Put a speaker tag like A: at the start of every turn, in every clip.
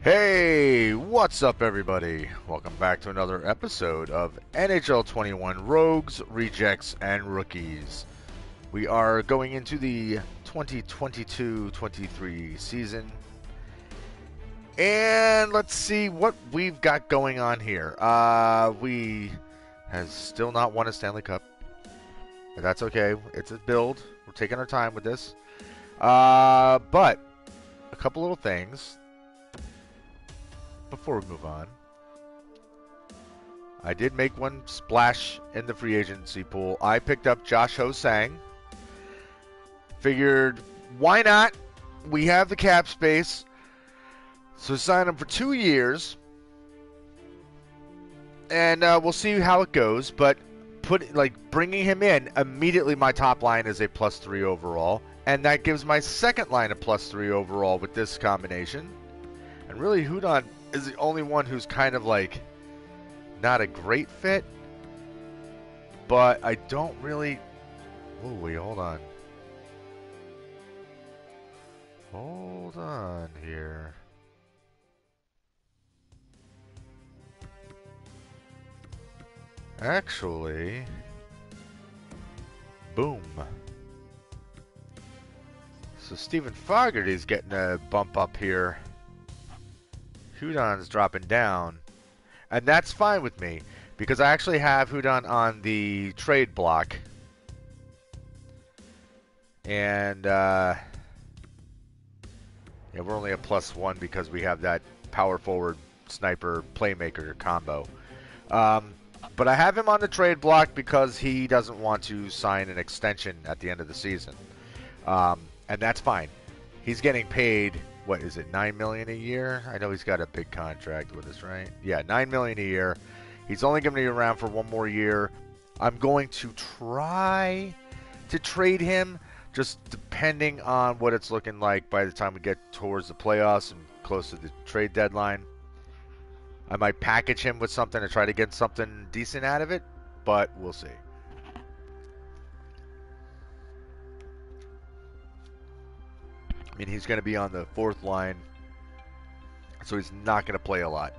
A: Hey, what's up, everybody? Welcome back to another episode of NHL21 Rogues, Rejects, and Rookies. We are going into the 2022-23 season, and let's see what we've got going on here. We has still not won a Stanley Cup, but that's okay. It's a build. We're taking our time with this, but a couple little things before we move on. I did make one splash in the free agency pool. I picked up Josh Ho-Sang. Figured, why not? We have the cap space. So sign him for 2 years. And we'll see how it goes. But bringing him in, immediately my top line is a +3 overall. And that gives my second line a +3 overall with this combination. And really, Hudon is the only one who's kind of like not a great fit, but I don't really. Oh wait, hold on. Hold on here. Actually, boom. So Stephen Fogarty's getting a bump up here. Hudon's dropping down, and that's fine with me because I actually have Hudon on the trade block, and yeah, we're only a +1 because we have that power forward sniper playmaker combo. But I have him on the trade block because he doesn't want to sign an extension at the end of the season, and that's fine. He's getting paid. What is it, $9 million a year? I know he's got a big contract with us, right? Yeah, $9 million a year. He's only going to be around for 1 more year. I'm going to try to trade him, just depending on what it's looking like by the time we get towards the playoffs and close to the trade deadline. I might package him with something to try to get something decent out of it, but we'll see. I mean, he's going to be on the 4th line, so he's not going to play a lot.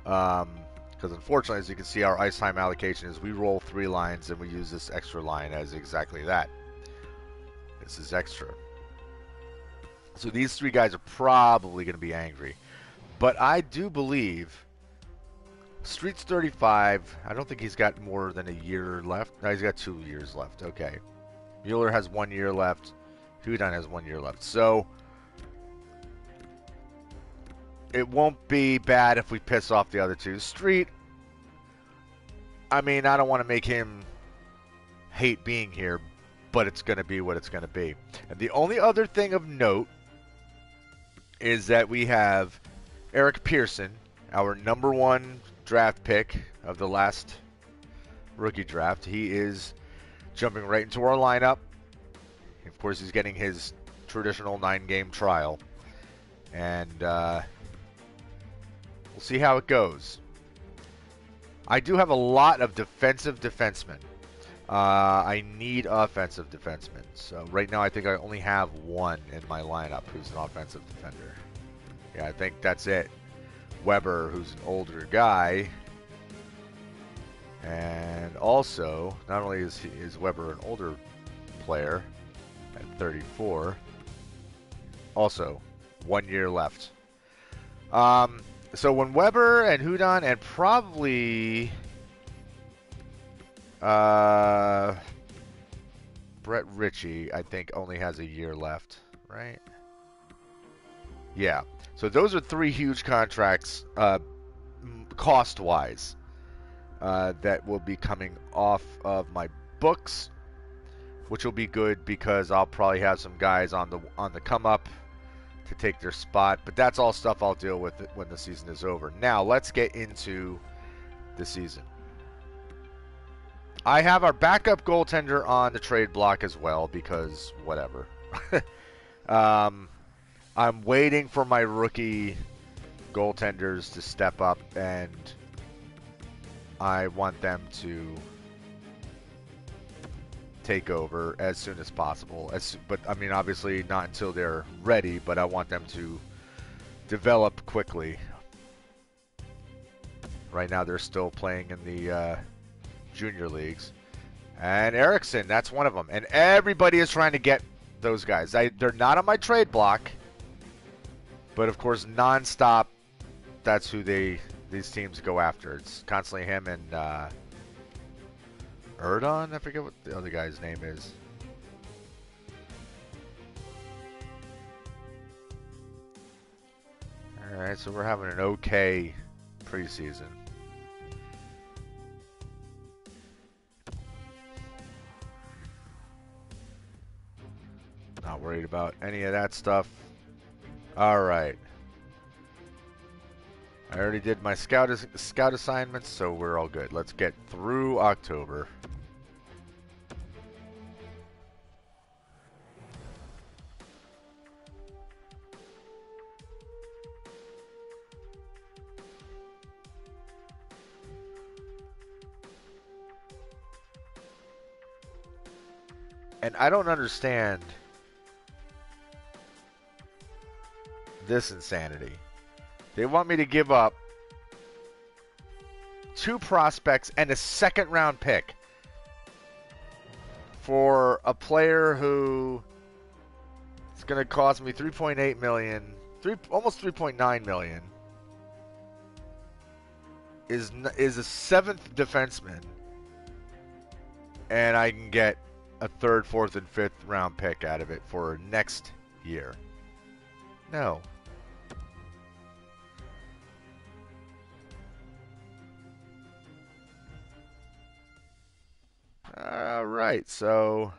A: Because unfortunately, as you can see, our ice time allocation is we roll 3 lines and we use this extra line as exactly that. This is extra. So these 3 guys are probably going to be angry. But I do believe Street's 35. I don't think he's got more than a year left. No, he's got 2 years left. Okay. Mueller has 1 year left. Hudon has 1 year left. So it won't be bad if we piss off the other 2. Street, I mean, I don't want to make him hate being here, but it's going to be what it's going to be. And the only other thing of note is that we have Eric Pearson, our #1 draft pick of the last rookie draft. He is jumping right into our lineup. Of course, he's getting his traditional 9-game trial. And we'll see how it goes. I do have a lot of defensive defensemen. I need offensive defensemen. So right now I think I only have 1 in my lineup who's an offensive defender. Yeah, I think that's it. Weber, who's an older guy. And also, not only is Weber an older player at 34, also 1 year left. So when Weber and Hudon and probably Brett Ritchie, I think, only has a year left, right? Yeah. So those are 3 huge contracts, cost-wise, that will be coming off of my books, which will be good because I'll probably have some guys on the come up to take their spot. But that's all stuff I'll deal with when the season is over. Now let's get into the season. I have our backup goaltender on the trade block as well because whatever. I'm waiting for my rookie goaltenders to step up, and I want them to take over as soon as possible. But I mean, obviously not until they're ready, but I want them to develop quickly. Right now, they're still playing in the junior leagues. And Erickson, that's one of them. And everybody is trying to get those guys. They're not on my trade block. But, of course, nonstop, that's who these teams go after. It's constantly him and Erdon? I forget what the other guy's name is. Alright, so we're having an okay preseason. Not worried about any of that stuff. Alright. I already did my scout assignments, so we're all good. Let's get through October. And I don't understand this insanity. They want me to give up 2 prospects and a second-round pick for a player who is going to cost me $3.8 million, almost $3.9 million. Is a 7th defenseman, and I can get a 3rd, 4th, and 5th round pick out of it for next year. No. All right, so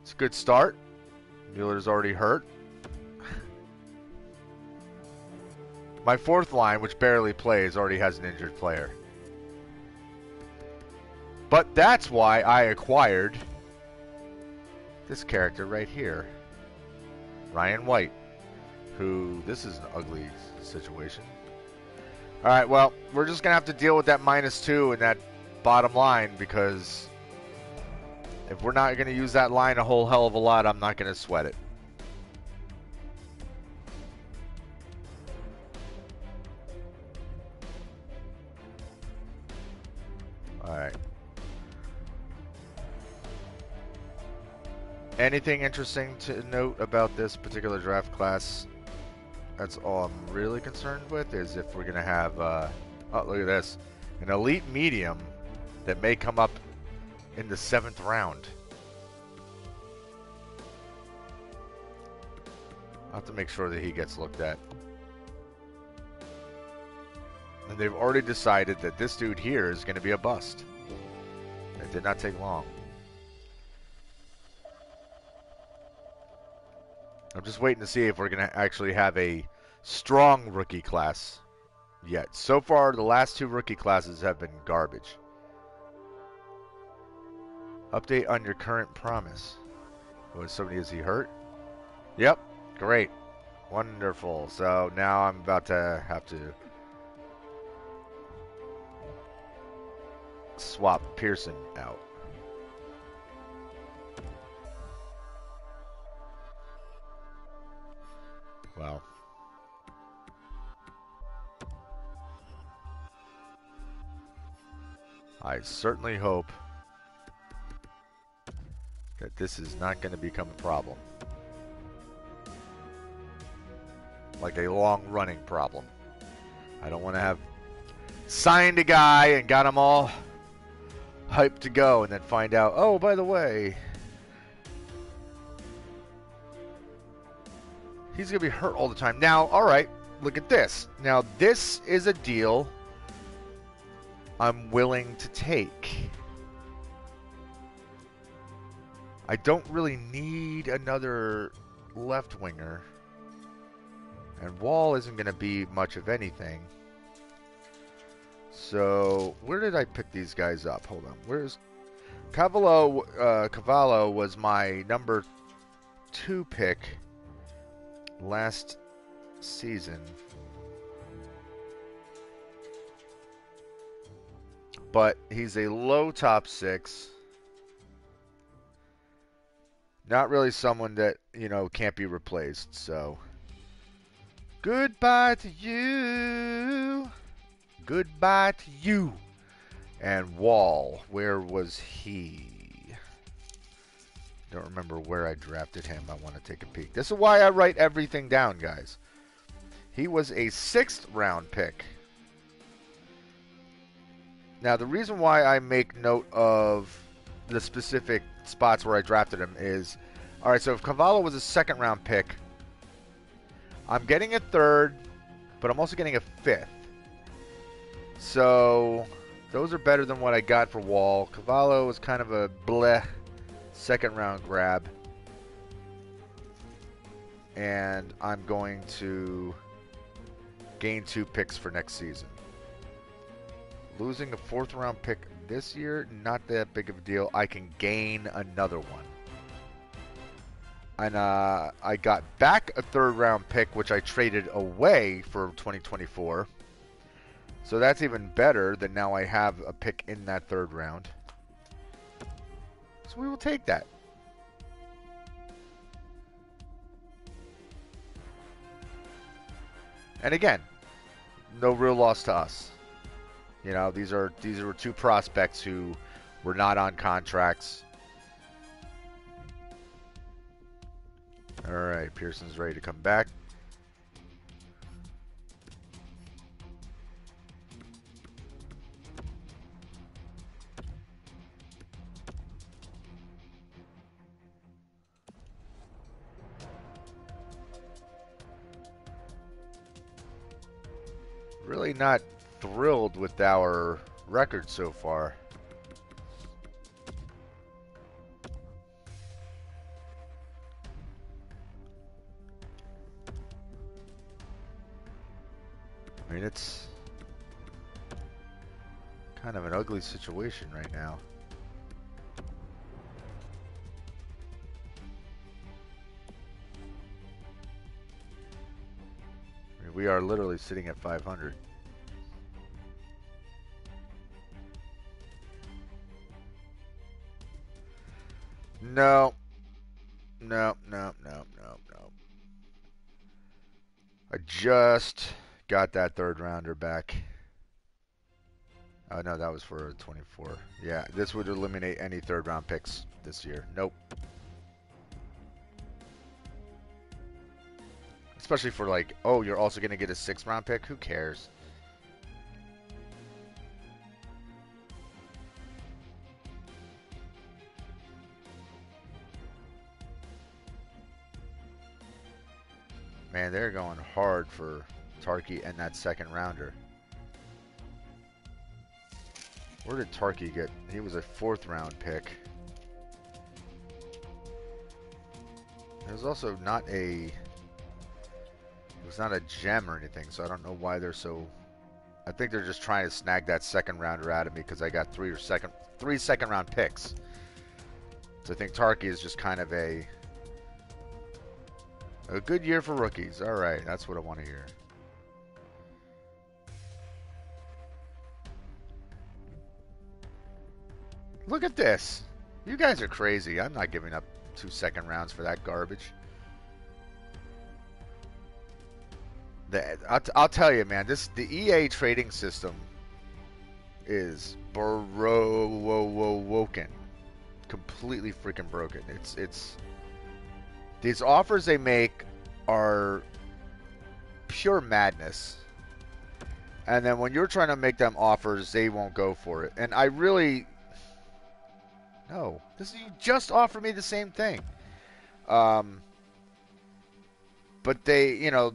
A: it's a good start. Mueller's already hurt. My 4th line, which barely plays, already has an injured player. But that's why I acquired this character right here, Ryan White, who, this is an ugly situation. All right, well, we're just going to have to deal with that -2 in that bottom line, because if we're not going to use that line a whole hell of a lot, I'm not going to sweat it. All right. Anything interesting to note about this particular draft class? That's all I'm really concerned with, is if we're going to have, oh, look at this, an elite medium that may come up in the 7th round. I'll have to make sure that he gets looked at. And they've already decided that this dude here is going to be a bust. It did not take long. I'm just waiting to see if we're going to actually have a strong rookie class yet. So far, the last 2 rookie classes have been garbage. Update on your current promise. Is he hurt? Yep. Great. Wonderful. So now I'm about to have to swap Pearson out. Well, I certainly hope that this is not going to become a problem. Like a long-running problem. I don't want to have signed a guy and got him all hyped to go and then find out, oh, by the way, he's going to be hurt all the time. Now, all right, look at this. Now, this is a deal I'm willing to take. I don't really need another left winger. And Wall isn't going to be much of anything. So, where did I pick these guys up? Hold on. Where's Cavallo was my number 2 pick last season. But he's a low top 6. Not really someone that, can't be replaced, so Goodbye to you. Goodbye to you. And Wall, where was he? Don't remember where I drafted him. I want to take a peek. This is why I write everything down, guys. He was a 6th round pick. Now, the reason why I make note of the specific spots where I drafted him is, all right, so if Cavallo was a 2nd round pick, I'm getting a 3rd, but I'm also getting a 5th. So those are better than what I got for Wall. Cavallo was kind of a bleh 2nd round grab. And I'm going to gain 2 picks for next season. Losing a 4th round pick this year, not that big of a deal. I can gain another one. And I got back a 3rd round pick, which I traded away for 2024. So that's even better that now I have a pick in that 3rd round. So we will take that. And again, no real loss to us. You know, these are 2 prospects who were not on contracts. All right, Pearson's ready to come back. Really not thrilled with our record so far. I mean, it's kind of an ugly situation right now. I mean, we are literally sitting at 500. No. No. I just got that 3rd rounder back. Oh, no, that was for 24. Yeah, this would eliminate any 3rd round picks this year. Nope. Especially for like, oh, you're also going to get a 6th round pick? Who cares? Man, they're going hard for Tarky and that 2nd rounder. Where did Tarky get? He was a 4th round pick. It was also not a... It was not a gem or anything, so I don't know why they're so... I think they're just trying to snag that 2nd rounder out of me because I got 3 second round picks. So I think Tarky is just kind of a good year for rookies. All right, that's what I want to hear. Look at this. You guys are crazy. I'm not giving up 2 second rounds for that garbage. I'll tell you, man. The EA trading system is broken, completely freaking broken. It's these offers they make are pure madness, and then when you're trying to make them offers, they won't go for it. And I really no. You just offered me the same thing. But they, you know.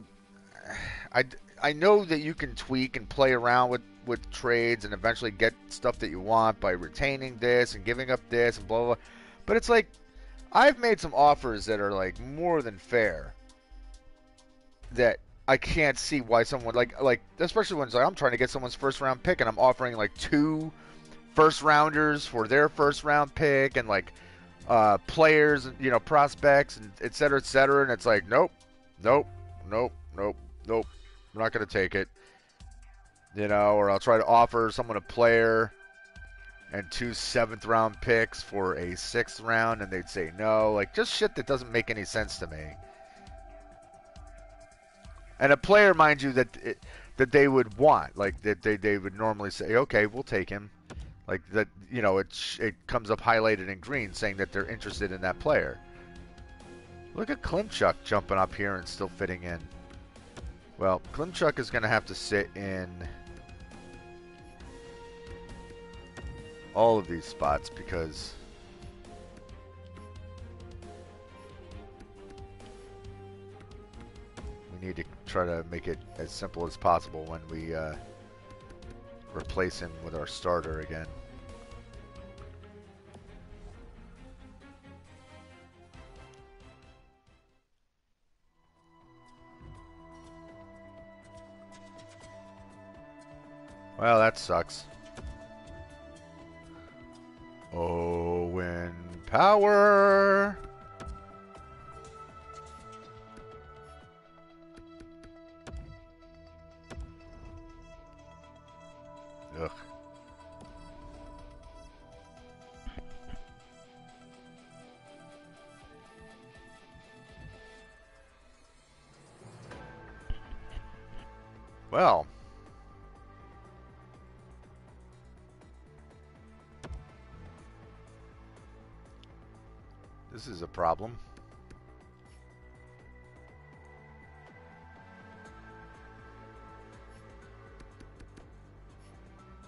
A: I know that you can tweak and play around with trades and eventually get stuff that you want by retaining this and giving up this and blah, blah, blah. But it's like, I've made some offers that are like more than fair that I can't see why someone, like especially when it's like I'm trying to get someone's 1st round pick and I'm offering like 2 first rounders for their 1st round pick and like players, you know, prospects and et cetera, and it's like, nope. I'm not going to take it. You know, or I'll try to offer someone a player and 2 7th round picks for a 6th round and they'd say no. Like, just shit that doesn't make any sense to me. And a player, mind you, that they would want, like that they would normally say, okay, we'll take him. Like that, you know, it comes up highlighted in green saying that they're interested in that player. Look at Klimchuk jumping up here and still fitting in. Well, Klimchuk is going to have to sit in all of these spots because we need to try to make it as simple as possible when we replace him with our starter again. Well, that sucks. Owen Power. Ugh. Well. This is a problem.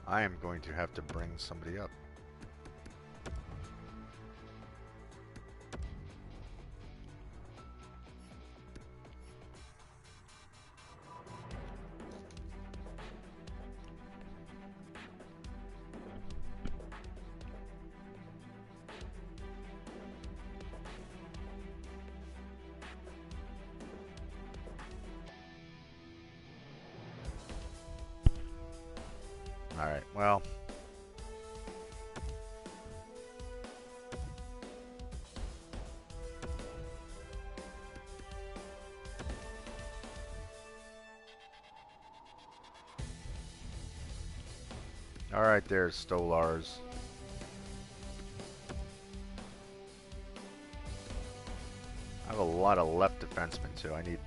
A: I am going to have to bring somebody up. All right, well. All right, there's Stolars. I have a lot of left defensemen too. I need.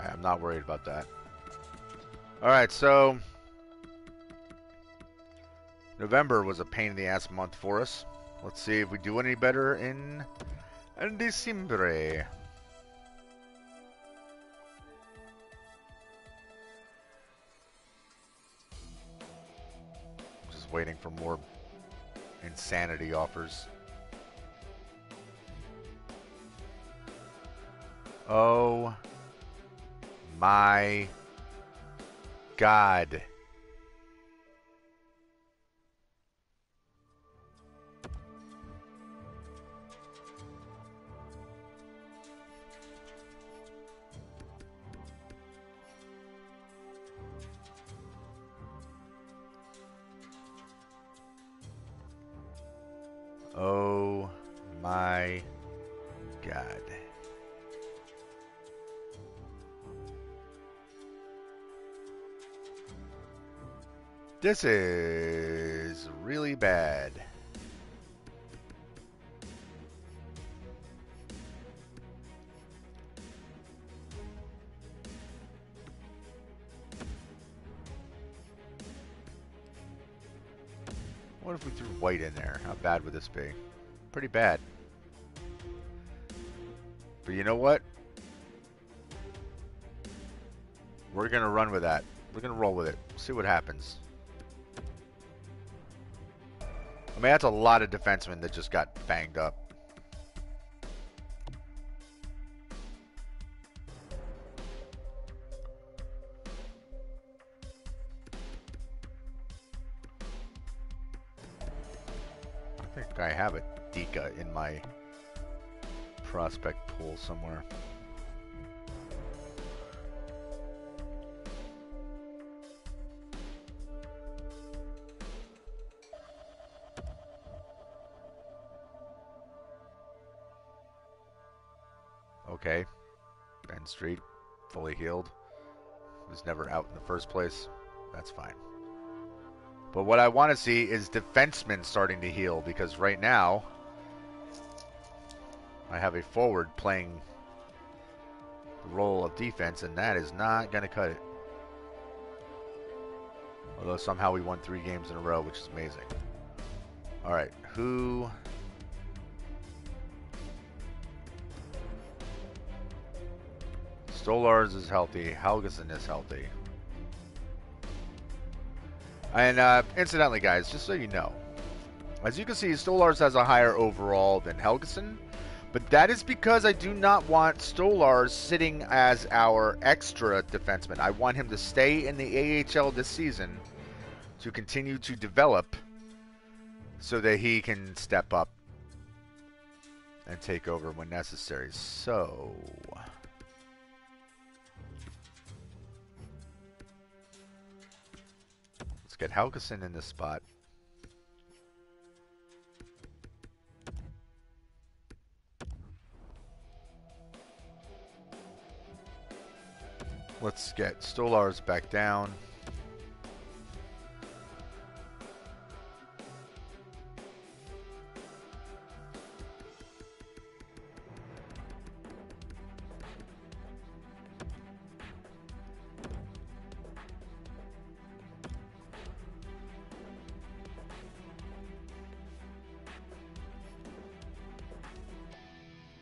A: I'm not worried about that. All right, so November was a pain in the ass month for us. Let's see if we do any better in December. Just waiting for more insanity offers. Oh my God. Oh my God. This is really bad. What if we threw white in there? How bad would this be? Pretty bad. But you know what? We're going to run with that. We're going to roll with it. See what happens. I mean, that's a lot of defensemen that just got banged up. think I have a Dika in my prospect pool somewhere. Okay. Ben Street, fully healed. Was never out in the first place. That's fine. But what I want to see is defensemen starting to heal, because right now I have a forward playing the role of defense, and that is not going to cut it. Although somehow we won 3 games in a row, which is amazing. All right, who... Stolars is healthy. Helgeson is healthy. And incidentally, guys, just so you know, as you can see, Stolars has a higher overall than Helgeson, but that is because I do not want Stolars sitting as our extra defenseman. I want him to stay in the AHL this season to continue to develop so that he can step up and take over when necessary. So... let's get Helgeson in this spot. Let's get Stolars back down.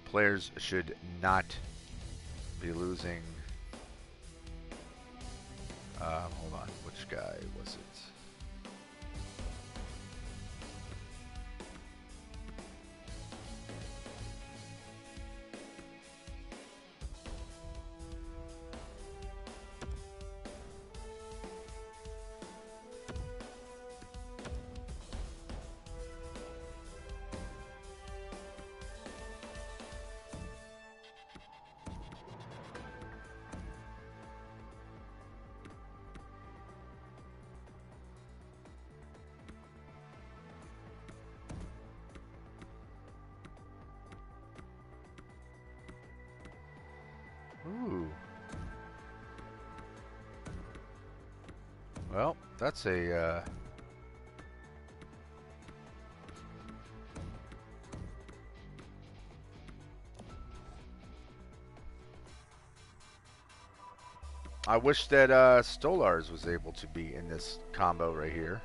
A: Players should not be losing. Hold on, which guy was it? Ooh. Well, that's a... I wish that Stolars was able to be in this combo right here.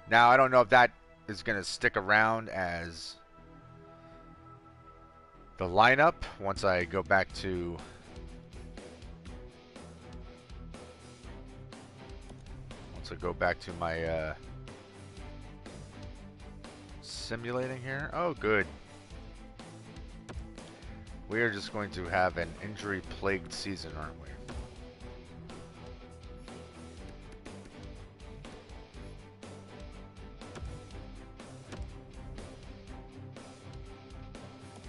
A: Now, I don't know if that is going to stick around as the lineup once I go back to... once I go back to my simulating here. Oh, good. We are just going to have an injury-plagued season, aren't we?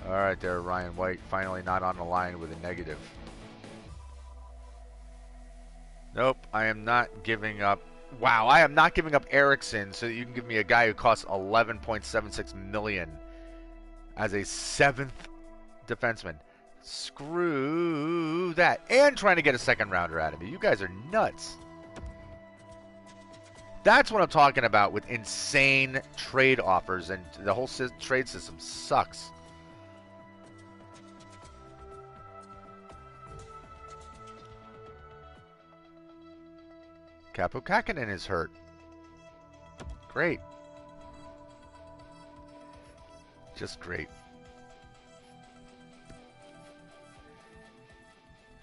A: All right there, Ryan White, finally not on the line with a negative. Nope, I am not giving up. Wow, I am not giving up Eriksson so that you can give me a guy who costs $11.76 million as a 7th defenseman. Screw that. And trying to get a second rounder out of me. You guys are nuts. That's what I'm talking about with insane trade offers, and the whole trade system sucks. Capo Kakinen is hurt. Great. Just great.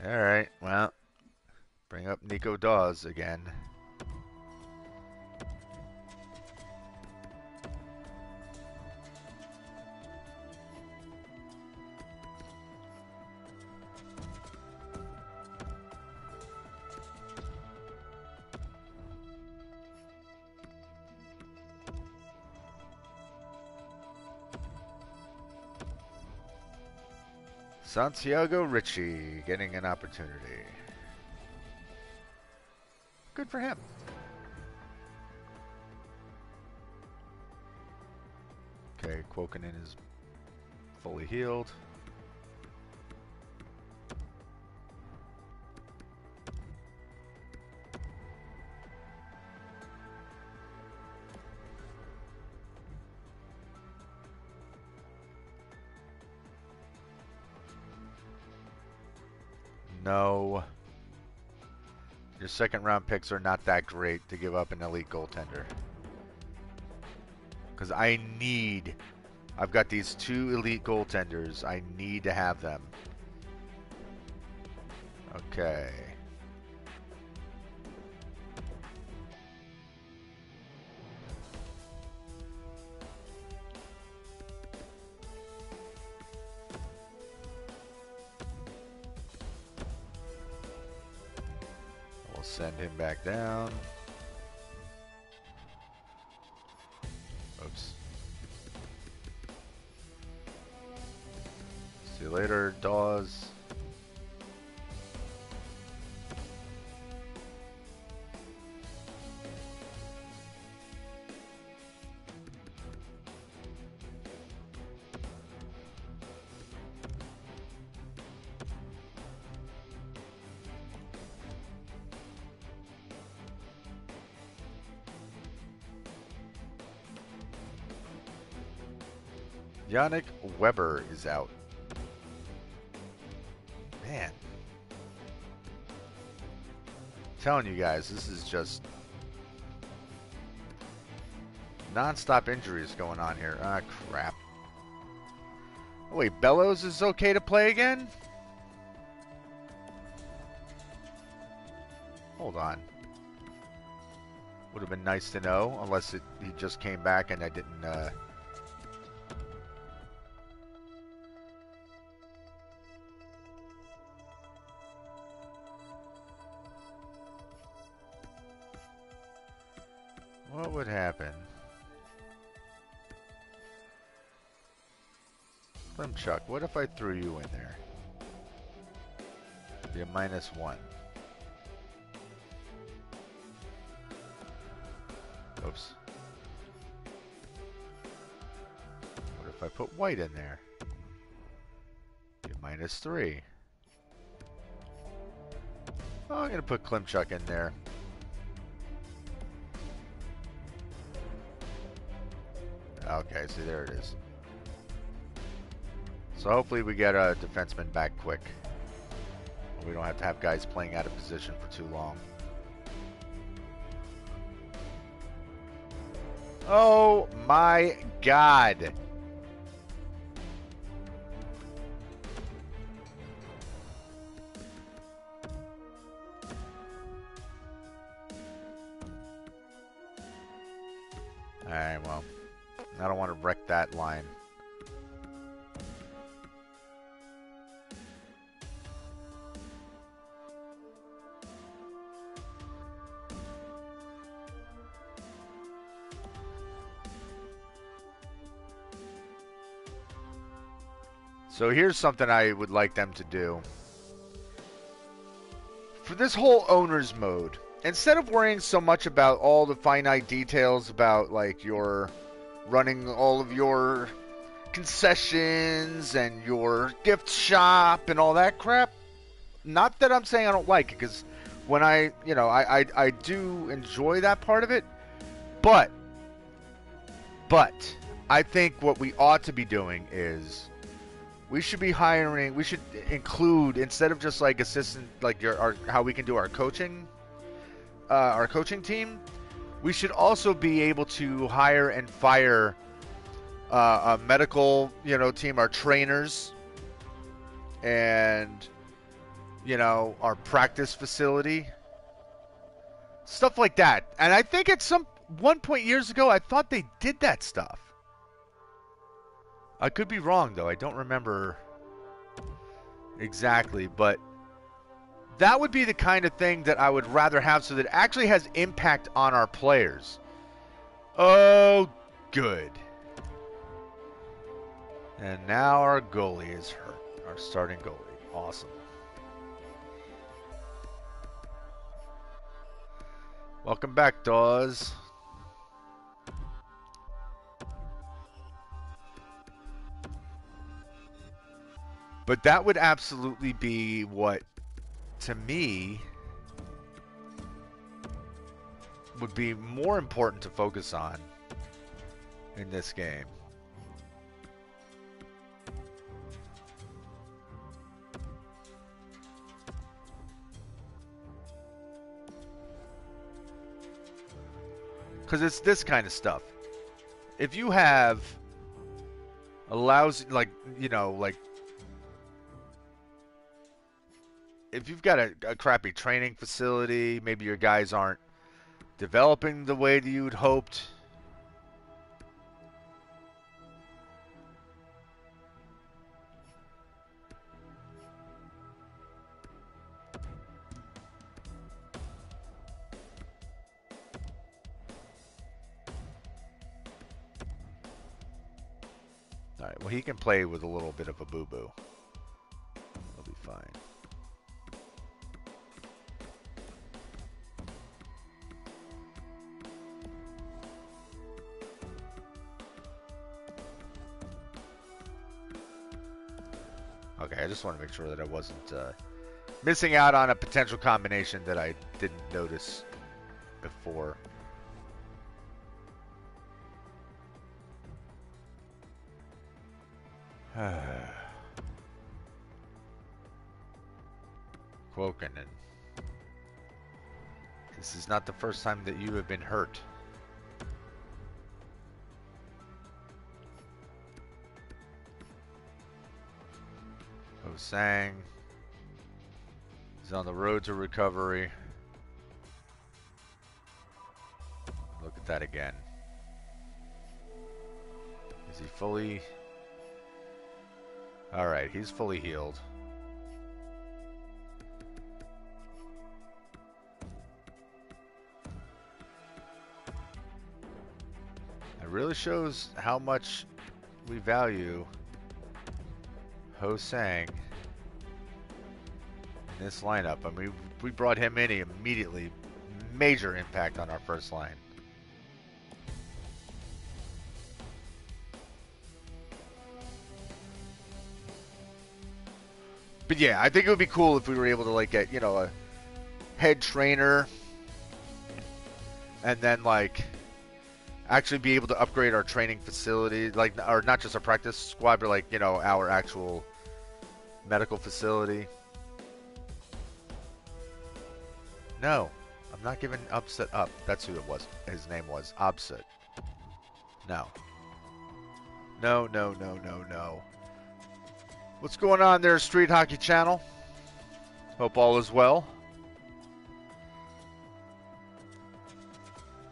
A: Alright, well, bring up Nico Dawes again. Santiago Ritchie getting an opportunity. Good for him. Okay, Quokinen is fully healed. No. Your second round picks are not that great to give up an elite goaltender. Because I've got these 2 elite goaltenders. I need to have them. Okay. We'll send him back down. Oops. See you later, Dawes. Yannick Weber is out. Man. I'm telling you guys, this is just non-stop injuries going on here. Ah, crap. Oh, wait, Bellows is okay to play again? Hold on. Would have been nice to know, unless he just came back and I didn't... What would happen? Chuck, what if I threw you in there? Be a -1. Oops. What if I put White in there? Be a -3. Oh, I'm going to put Klimchuk in there. Okay, see, there it is. So hopefully we get a defenseman back quick. We don't have to have guys playing out of position for too long. Oh my God. Alright, well, I don't want to wreck that line. So here's something I would like them to do. For this whole owner's mode, instead of worrying so much about all the finite details about like your running all of your concessions and your gift shop and all that crap, not that I'm saying I don't like it, because when I do enjoy that part of it, but I think what we ought to be doing is we should be hiring. We should include, instead of just like assistant, like how we can do our coaching team. We should also be able to hire and fire a medical, team, our trainers, and our practice facility, stuff like that. And I think at one point years ago, I thought they did that stuff. I could be wrong, though. I don't remember exactly, but that would be the kind of thing that I would rather have, so that it actually has impact on our players. Oh, good. And now our goalie is hurt. Our starting goalie. Awesome. Welcome back, Dawes. But that would absolutely be what, to me, would be more important to focus on in this game. Because it's this kind of stuff. If you have a lousy, like, you know, like, if you've got a crappy training facility, maybe your guys aren't developing the way that you'd hoped. All right, well, he can play with a little bit of a boo-boo. He'll be fine. Okay, I just want to make sure that I wasn't missing out on a potential combination that I didn't notice before. Quokinen. This is not the first time that you have been hurt. Sang is on the road to recovery. Look at that again. Is he fully? All right, he's fully healed. It really shows how much we value Ho-Sang in this lineup. I mean, we brought him in, he immediately major impact on our first line. But yeah, I think it would be cool if we were able to like get, you know, a head trainer and then like actually be able to upgrade our training facility, like, or not just our practice squad, but like, you know, our actual medical facility. No, I'm not giving Upset up. That's who it was. His name was Upset. No. No, no, no, no, no. What's going on there, Street Hockey Channel? Hope all is well.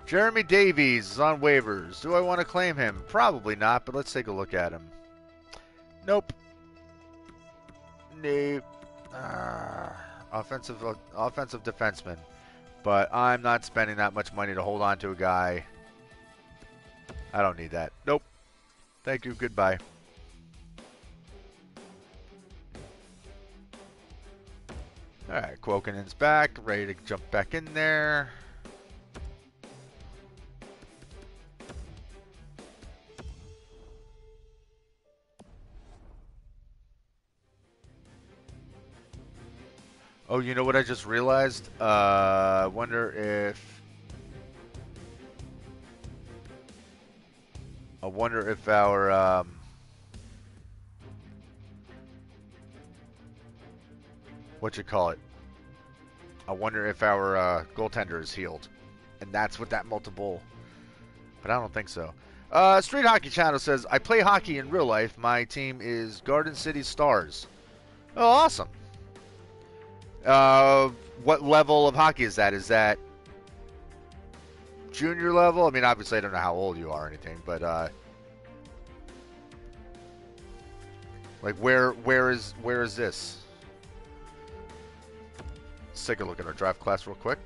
A: Jeremy Davies is on waivers. Do I want to claim him? Probably not, but let's take a look at him. Nope. Nope. Offensive defenseman. But I'm not spending that much money to hold on to a guy. I don't need that. Nope. Thank you. Goodbye. Alright, Quokinen's back. Ready to jump back in there. Oh, you know what I just realized? Wonder if our what you call it? I wonder if our goaltender is healed, and that's what that multiple. But I don't think so. Street Hockey Channel says, I play hockey in real life. My team is Garden City Stars. Oh, awesome. What level of hockey is that? Is that junior level? I mean, obviously I don't know how old you are or anything, but like where is this? Let's take a look at our draft class real quick.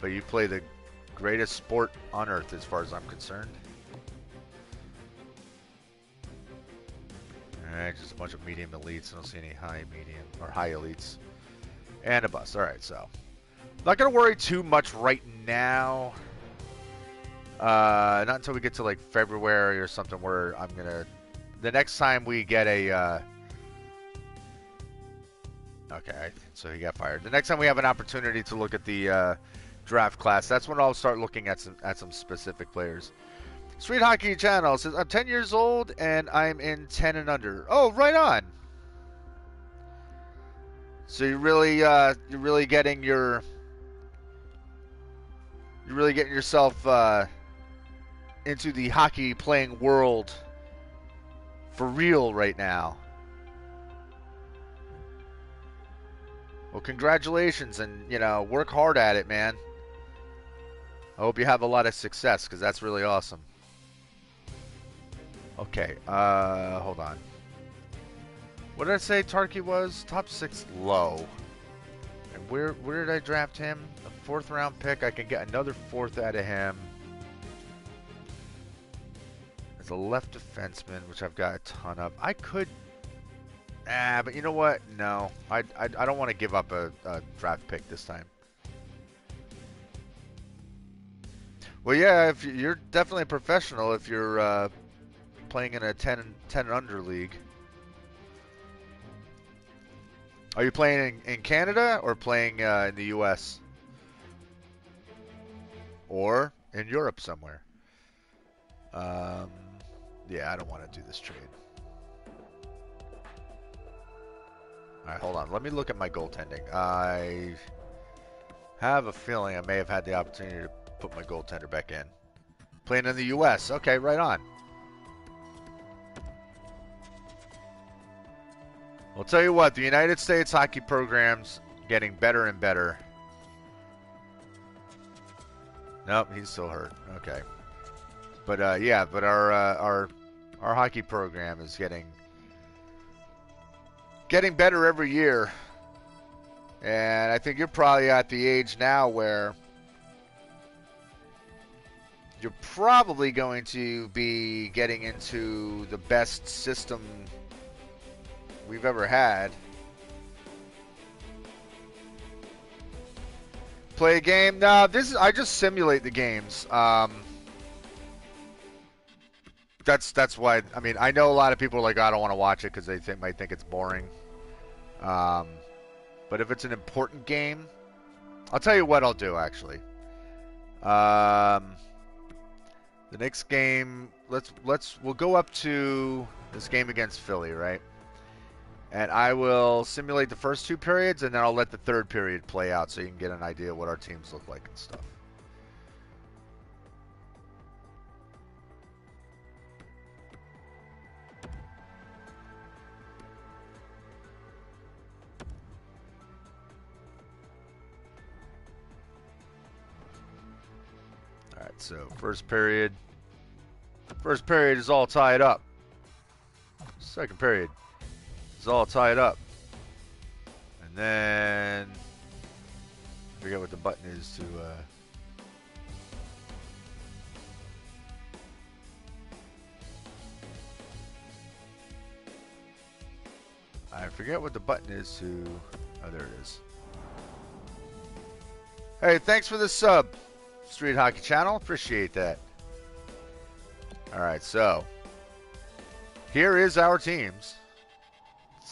A: But you play the greatest sport on earth as far as I'm concerned. Alright, just a bunch of medium elites. I don't see any high, medium, or high elites. And a bus. Alright, so. Not going to worry too much right now. Not until we get to like February or something where I'm going to... The next time we get a... Okay, so he got fired. The next time we have an opportunity to look at the draft class, that's when I'll start looking at some specific players. Street Hockey Channel says, I'm 10 years old and I'm in 10 and under. Oh, right on. So you're really getting yourself into the hockey playing world for real right now. Well, congratulations, and work hard at it, man. I hope you have a lot of success, because that's really awesome. Okay, hold on. What did I say Tarky was? Top 6 low. And where did I draft him? A 4th round pick. I can get another 4th out of him. As a left defenseman, which I've got a ton of. I could... but you know what? No. I don't want to give up a draft pick this time. Well, yeah, if you're definitely a professional if you're playing in a 10 and under league. Are you playing in Canada or playing in the U.S.? Or in Europe somewhere? Yeah, I don't want to do this trade. Alright, hold on. Let me look at my goaltending. I have a feeling I may have had the opportunity to put my goaltender back in. Playing in the U.S. Okay, right on. I'll tell you what, the United States hockey program's getting better and better. Nope, he's still hurt. Okay. But yeah, but our hockey program is getting better every year. And I think you're probably at the age now where you're probably going to be getting into the best system we've ever had. Play a game? No, I just simulate the games. That's why. I mean, I know a lot of people are like, I don't want to watch it because they might think it's boring. But if it's an important game, I'll tell you what I'll do. Actually, the next game, we'll go up to this game against Philly, right? And I will simulate the first 2 periods, and then I'll let the 3rd period play out so you can get an idea of what our teams look like and stuff. All right, so first period is all tied up. Second period is all tied up. And then I forget what the button is to oh, there it is. Hey, thanks for the sub, Street Hockey Channel. Appreciate that. All right, so here is our teams.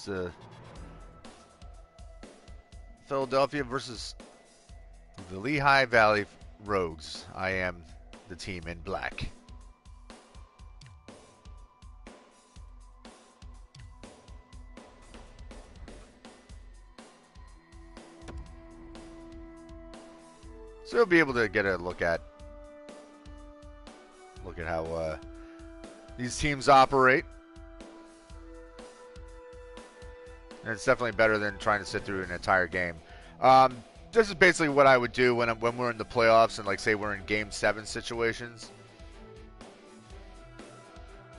A: It's Philadelphia versus the Lehigh Valley Rogues. I am the team in black. So you'll be able to get a look at how these teams operate. And it's definitely better than trying to sit through an entire game. This is basically what I would do when we're in the playoffs and, like, say we're in Game 7 situations.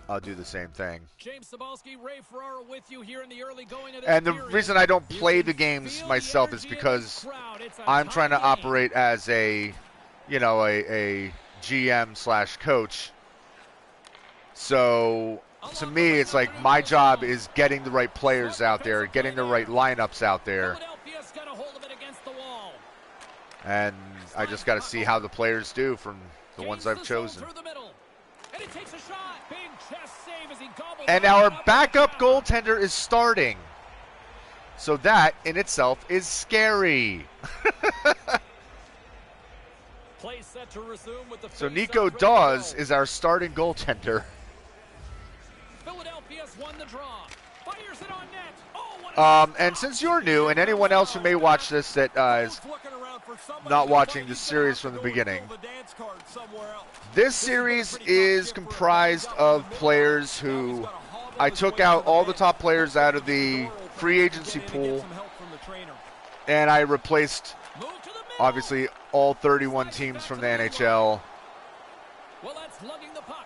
A: I'll do the same thing.
B: James Cebulski, Ray Ferraro with you here in the early going of this
A: and the
B: period.
A: reason I don't play the games myself is because I'm trying to operate as a GM/coach. So to me, it's like my job is getting the right players out there, getting the right lineups out there. And I just got to see how the players do from the ones I've chosen. And our backup goaltender is starting. So that in itself is scary. So Nico Dawes is our starting goaltender. And since you're new, and anyone else who may watch this that is not watching the series from the beginning, this series is comprised of players who I took out all the top players out of the free agency pool, and I replaced, obviously, all 31 teams from the NHL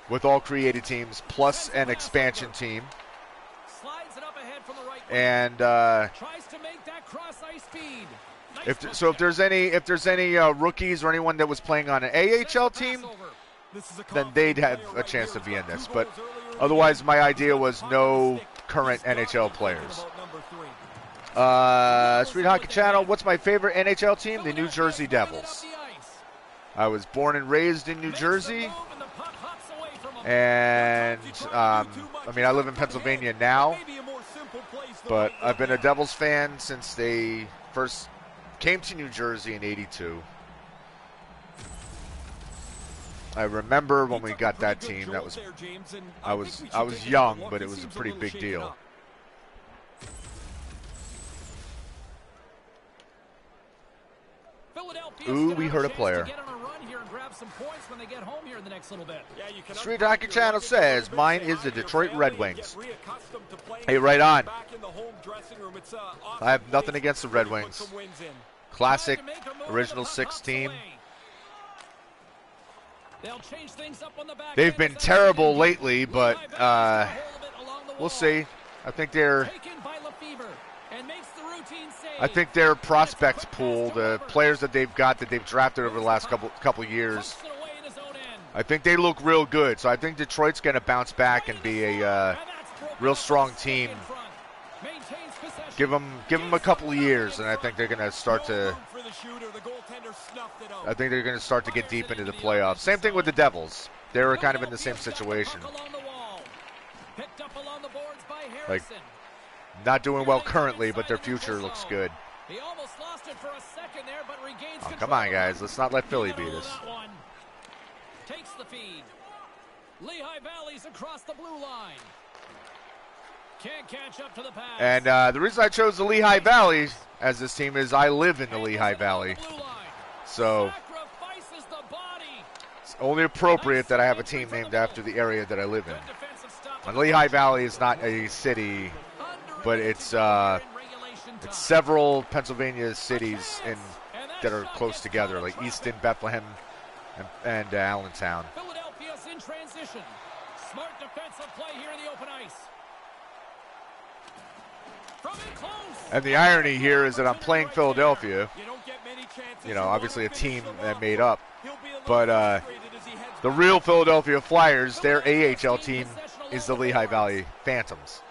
A: with all created teams, plus an expansion team. And if there's any rookies or anyone that was playing on an AHL team, then they'd have a chance to be in this. But otherwise, my idea was no current NHL players. Street Hockey Channel, what's my favorite NHL team? The New Jersey Devils. I was born and raised in New Jersey. And, I mean, I live in Pennsylvania now. But I've been a Devils fan since they first came to New Jersey in '82. I remember when we got that team. That was I was young, but it was a pretty big deal. Ooh, we heard a player. Street Hockey Channel says, mine is the Detroit Red Wings. Hey, right on. I have nothing against the Red Wings. Classic, original six team. They've been terrible lately, but we'll see. I think their prospect pool, the players that they've got that they've drafted over the last couple years, I think they look real good. So I think Detroit's going to bounce back and be a real strong team. Give them a couple of years, and I think they're going to start to. I think they're going to start to get deep into the playoffs. Same thing with the Devils. They were kind of in the same situation. Like, not doing well currently, but their future looks good. Oh, come on, guys. Let's not let Philly beat us.
B: Takes the feed. Lehigh Valley's across the blue line. Can't catch up to the pass.
A: And the reason I chose the Lehigh Valley as this team is I live in the Lehigh Valley. So it's only appropriate that I have a team named after the area that I live in. And Lehigh Valley is not a city, but it's several Pennsylvania cities that are close together, like Easton, Bethlehem, and Allentown.
B: Philadelphia's in transition. Smart defensive play here in the open ice. From in close.
A: And the irony here is that I'm playing Philadelphia. You know, obviously a team that made up. But the real Philadelphia Flyers, their AHL team is the Lehigh Valley Phantoms,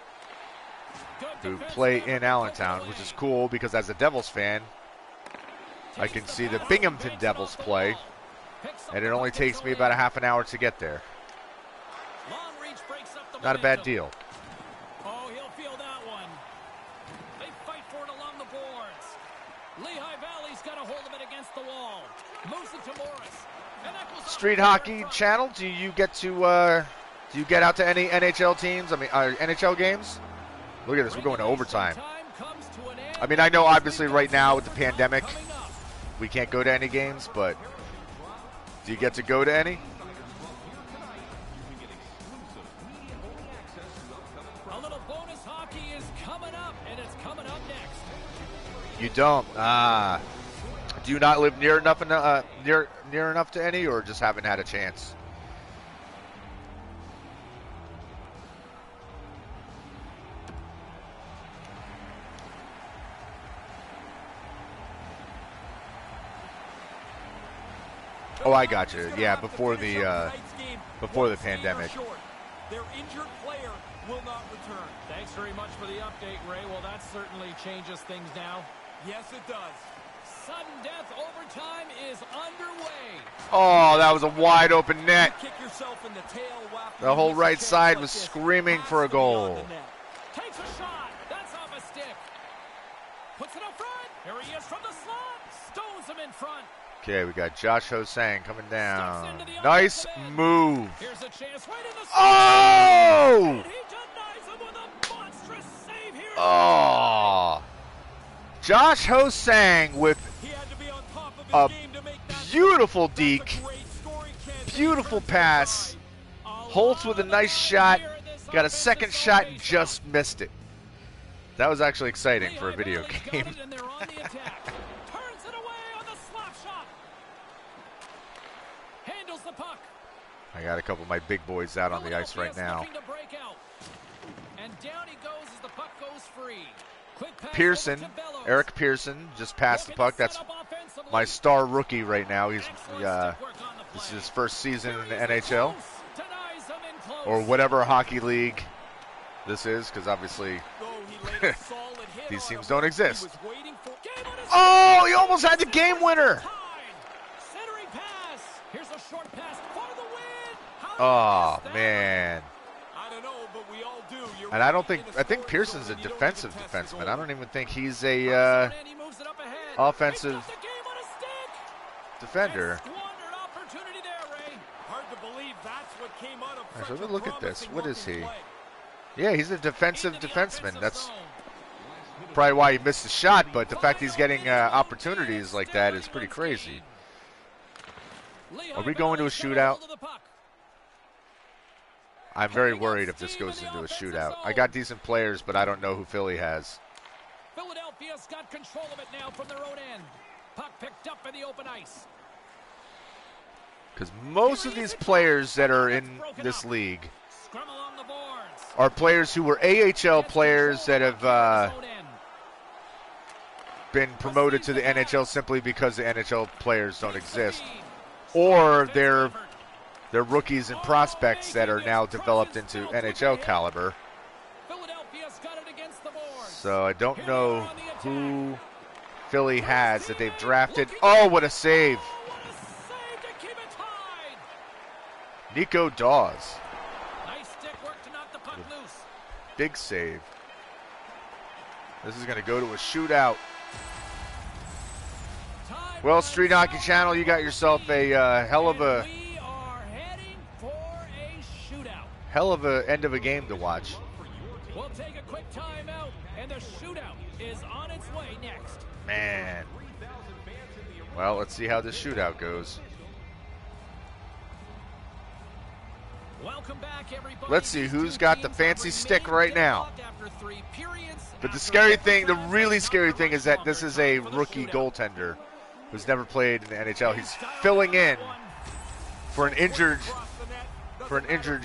A: who play in Allentown, which is cool because as a Devils fan, I can see the Binghamton Devils play, and it only takes me about a half an hour to get there. Not a bad deal.
B: Oh, he'll feel that one. They fight for it along the boards. Lehigh Valley's got a hold of it against the wall. Moves it to Morris.
A: Street Hockey Channel, do you get out to any NHL teams? I mean, NHL games? Look at this, we're going to overtime. I mean, I know obviously right now with the pandemic, we can't go to any games, but do you get to go to any?
B: A little bonus hockey is coming up, and it's coming up next.
A: You don't. Do you not live near enough to any, or just haven't had a chance? Oh, I got you. Yeah, before the pandemic.
C: Their injured player
B: will not return. Thanks very much for the update, Ray. Well, that certainly changes things now. Yes, it does. Sudden death overtime is underway.
A: Oh, that was a wide open net.
B: You kick yourself in the tail after
A: The whole
B: you miss a
A: right
B: chance
A: side
B: like
A: was
B: this.
A: screaming
B: Has
A: for a
B: to be on
A: goal.
B: the net. Takes a shot. That's off a stick. Puts it up front. Here he is from the slot. Stones him in front.
A: Okay, we got Josh Hosang coming
B: Steps
A: down.
B: into the
A: Nice
B: offensive end.
A: move.
B: Here's a chance right in the
A: Oh!
B: And he denies him with a monstrous save here.
A: Oh. Josh Hosang with
B: He had to be on top of his
A: a
B: game to make that
A: beautiful
B: That's a
A: deke.
B: great scoring chance.
A: Beautiful pass. Holtz with a nice shot. Got a second shot and just missed it. That was actually exciting for a video game.
B: And they're on the attack. Turns it away on the slap shot. Handles the puck.
A: I got a couple of my big boys out on the ice right
B: Philadelphia's
A: now.
B: looking to break out. And down he goes as the puck goes free. Quick pass
A: Pearson,
B: over to Bellows.
A: Eric Pearson just passed the
B: Looking to
A: puck. That's
B: set up offensively.
A: my star rookie right now. He's
B: Excellent stick work on the
A: this is
B: play.
A: his first season in the
B: Here he is
A: NHL
B: close. Denies him in close.
A: or whatever hockey league this is, because obviously
B: Oh, he laid a solid hit
A: these
B: on
A: teams
B: him.
A: don't
B: He
A: exist.
B: was waiting for game on his
A: Oh, he almost had the game winner.
B: Tied. Centering pass. Here's a short pass for the win. How did
A: Oh
B: he miss that?
A: man.
B: I don't know, but we all do. You're
A: And I don't
B: right
A: think
B: in the
A: I think
B: scoring
A: Pearson's a
B: zone, you don't
A: defensive
B: get to test the
A: defenseman.
B: goal.
A: I don't even think he's
B: And
A: a
B: he moves it up ahead.
A: offensive
B: Picked up the game on a stick.
A: defender.
B: And squandered opportunity there, Ray. Hard to believe that's what came out of
A: Alright,
B: such
A: so
B: a
A: look at this.
B: promising
A: What is
B: looking
A: he?
B: play.
A: Yeah, he's a defensive
B: Into the
A: defenseman.
B: offensive
A: That's
B: zone.
A: probably why he missed the shot, but the fact he's getting opportunities like that is pretty crazy. Are we going to a shootout? I'm very worried if this goes into a shootout. I got decent players, but I don't know who Philly has.
B: Philadelphia's got control of it now from their own end. Puck picked up in the open ice.
A: Because most of these players that are in this league
B: Scrum along the boards.
A: are players who were AHL players that have been promoted to the NHL simply because the NHL players don't exist. Or they're rookies and prospects that are now developed into NHL caliber.
B: Philadelphia's got it against the boards.
A: So I don't know who Philly has that they've drafted. Oh, what a save.
B: What a save to keep it tied.
A: Nico Dawes.
B: Nice stick work to knock the puck loose.
A: Big save. This is going to go to a shootout. Well, Street Hockey Channel, you got yourself a hell of a
B: We are heading for a shootout.
A: end of a game to watch.
B: We'll take a quick timeout, and the shootout is on its way next.
A: Man. Well, let's see how this shootout goes.
B: Welcome back, everybody.
A: Let's see
B: These
A: who's
B: two
A: got the
B: teams
A: fancy
B: have
A: stick
B: remained
A: right now.
B: deadlocked after 3 periods.
A: But the
B: After
A: scary
B: extra
A: thing, the
B: time,
A: really
B: it's
A: scary
B: not
A: thing is that this is a
B: longer time for the
A: rookie
B: shootout.
A: goaltender who's never played in the NHL. He's filling in for an injured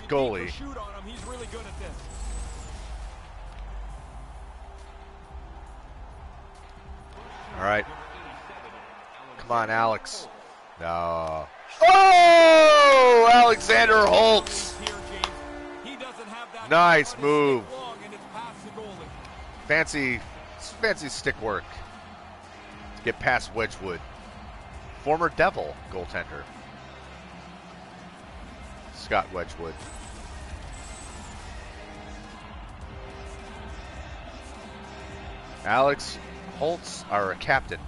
A: goalie.
B: Shoot on him. He's really good at this.
A: All right. Come on, Alex. No. Oh! Alexander Holtz.
B: Here, James. He doesn't have that
A: Nice
B: on his
A: move.
B: stick long, and it's past the goalie.
A: Fancy stick work to get past Wedgwood. Former Devil goaltender. Scott Wedgwood. Alex Holtz, our captain.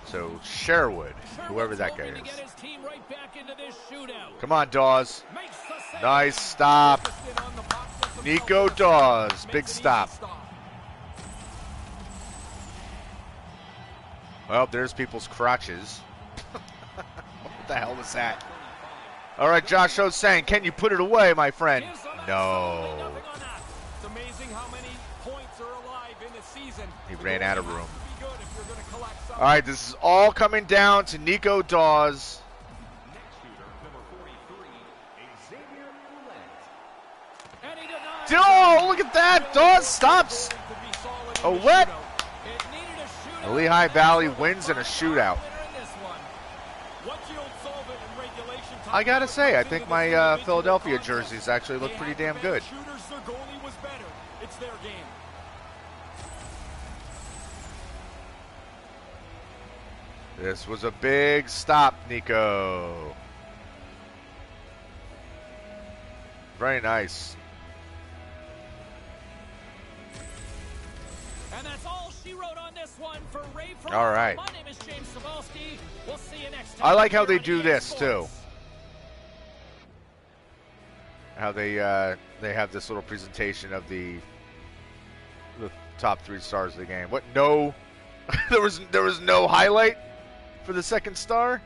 A: So Sherwood, whoever that guy
B: Looking to
A: is.
B: get his team right back into this shootout.
A: Come on, Dawes.
B: Makes the save.
A: Nice stop.
B: Focused in on the puck, gets himself
A: Nico
B: in the
A: Dawes,
B: Makes
A: big
B: an easy
A: stop. Well, there's people's crotches. What the hell was that? All right, Josh Hosang, can you put it away, my friend?
B: Gives them
A: No.
B: absolutely nothing on that. It's amazing how many points are alive in the season.
A: He ran out of room.
B: Be good if you're going to collect some.
A: All right, this is all coming down to Nico Dawes.
B: And he denies
A: Oh, look at that. Dawes stops. A what?
B: It needed a shootout.
A: The Lehigh Valley wins in a shootout. I gotta say, I think my Philadelphia jerseys actually look pretty damn good. This was a big stop, Nico. Very nice.
B: And that's all she wrote on this one for Ray.
A: All right.
B: My name is James Cebulski. We'll see you next time.
A: I like how they
B: on
A: do
B: EA
A: this
B: Sports.
A: too. How they have this little presentation of the top 3 stars of the game. What? No, there was no highlight for the second star.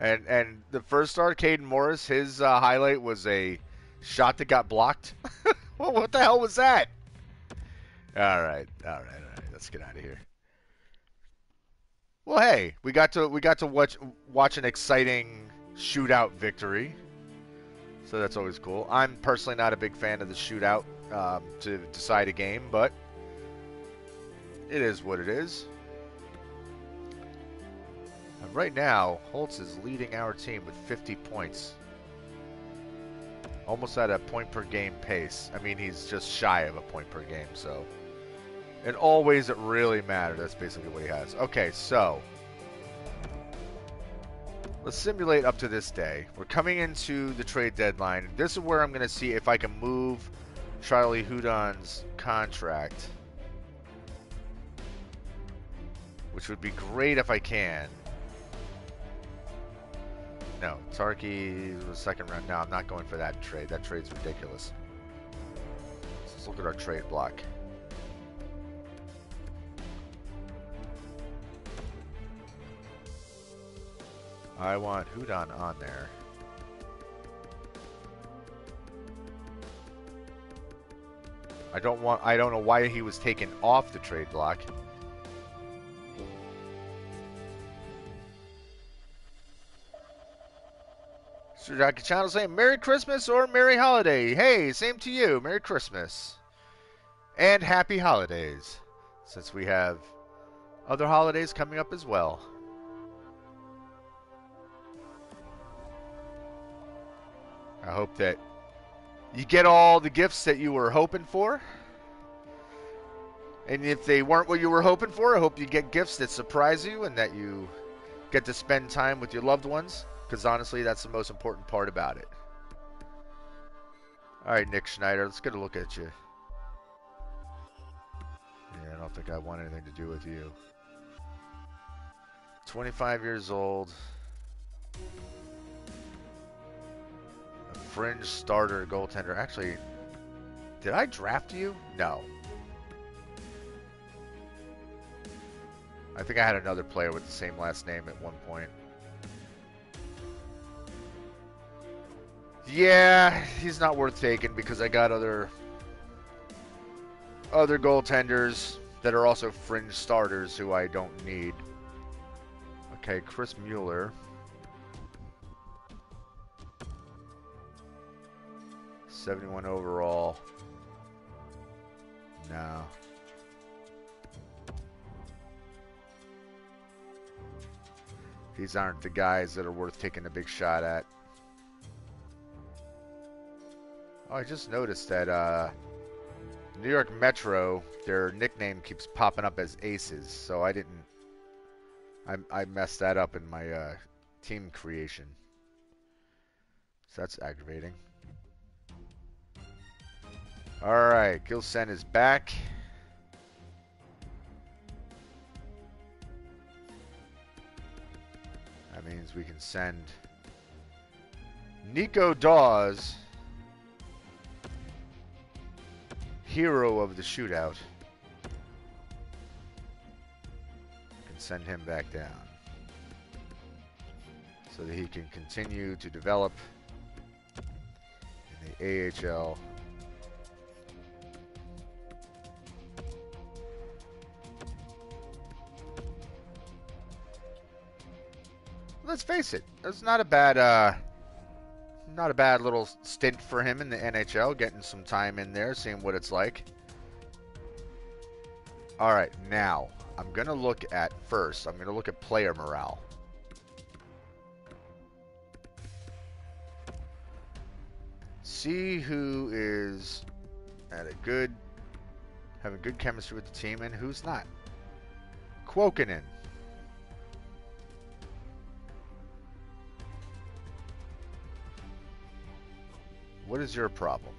A: And the first star, Caden Morris, his highlight was a shot that got blocked. Well, what the hell was that? All right. Let's get out of here. Well, hey, we got to watch an exciting shootout victory, so that's always cool. I'm personally not a big fan of the shootout to decide a game, but it is what it is. And right now, Holtz is leading our team with 50 points. Almost at a point per game pace. I mean, he's just shy of a point per game, so in all ways it really matters. That's basically what he has. Okay, so let's simulate up to this day. We're coming into the trade deadline. This is where I'm going to see if I can move Charlie Houdon's contract, which would be great if I can. No, Tarky was second round. No, I'm not going for that trade. That trade's ridiculous. Let's look at our trade block. I want Houdon on there. I don't know why he was taken off the trade block. Sir Jackie Channel saying Merry Christmas or Merry Holiday. Hey, same to you. Merry Christmas. And Happy Holidays, since we have other holidays coming up as well. I hope that you get all the gifts that you were hoping for. And if they weren't what you were hoping for, I hope you get gifts that surprise you and that you get to spend time with your loved ones. Because honestly, that's the most important part about it. All right, Nick Schneider, let's get a look at you. Yeah, I don't think I want anything to do with you. 25 years old. A fringe starter goaltender. Actually, did I draft you? No. I think I had another player with the same last name at one point. Yeah, he's not worth taking because I got other goaltenders that are also fringe starters who I don't need. Okay, Chris Mueller. 71 overall. No. These aren't the guys that are worth taking a big shot at. Oh, I just noticed that New York Metro, their nickname keeps popping up as Aces, so I didn't. I messed that up in my team creation. So that's aggravating. All right, Gilsen is back. That means we can send Nico Dawes, hero of the shootout. Can send him back down so that he can continue to develop in the AHL. Let's face it, it's not a bad little stint for him in the NHL, getting some time in there, seeing what it's like. All right, now I'm going to look at player morale. See who is having good chemistry with the team and who's not. Quokinen. What is your problem?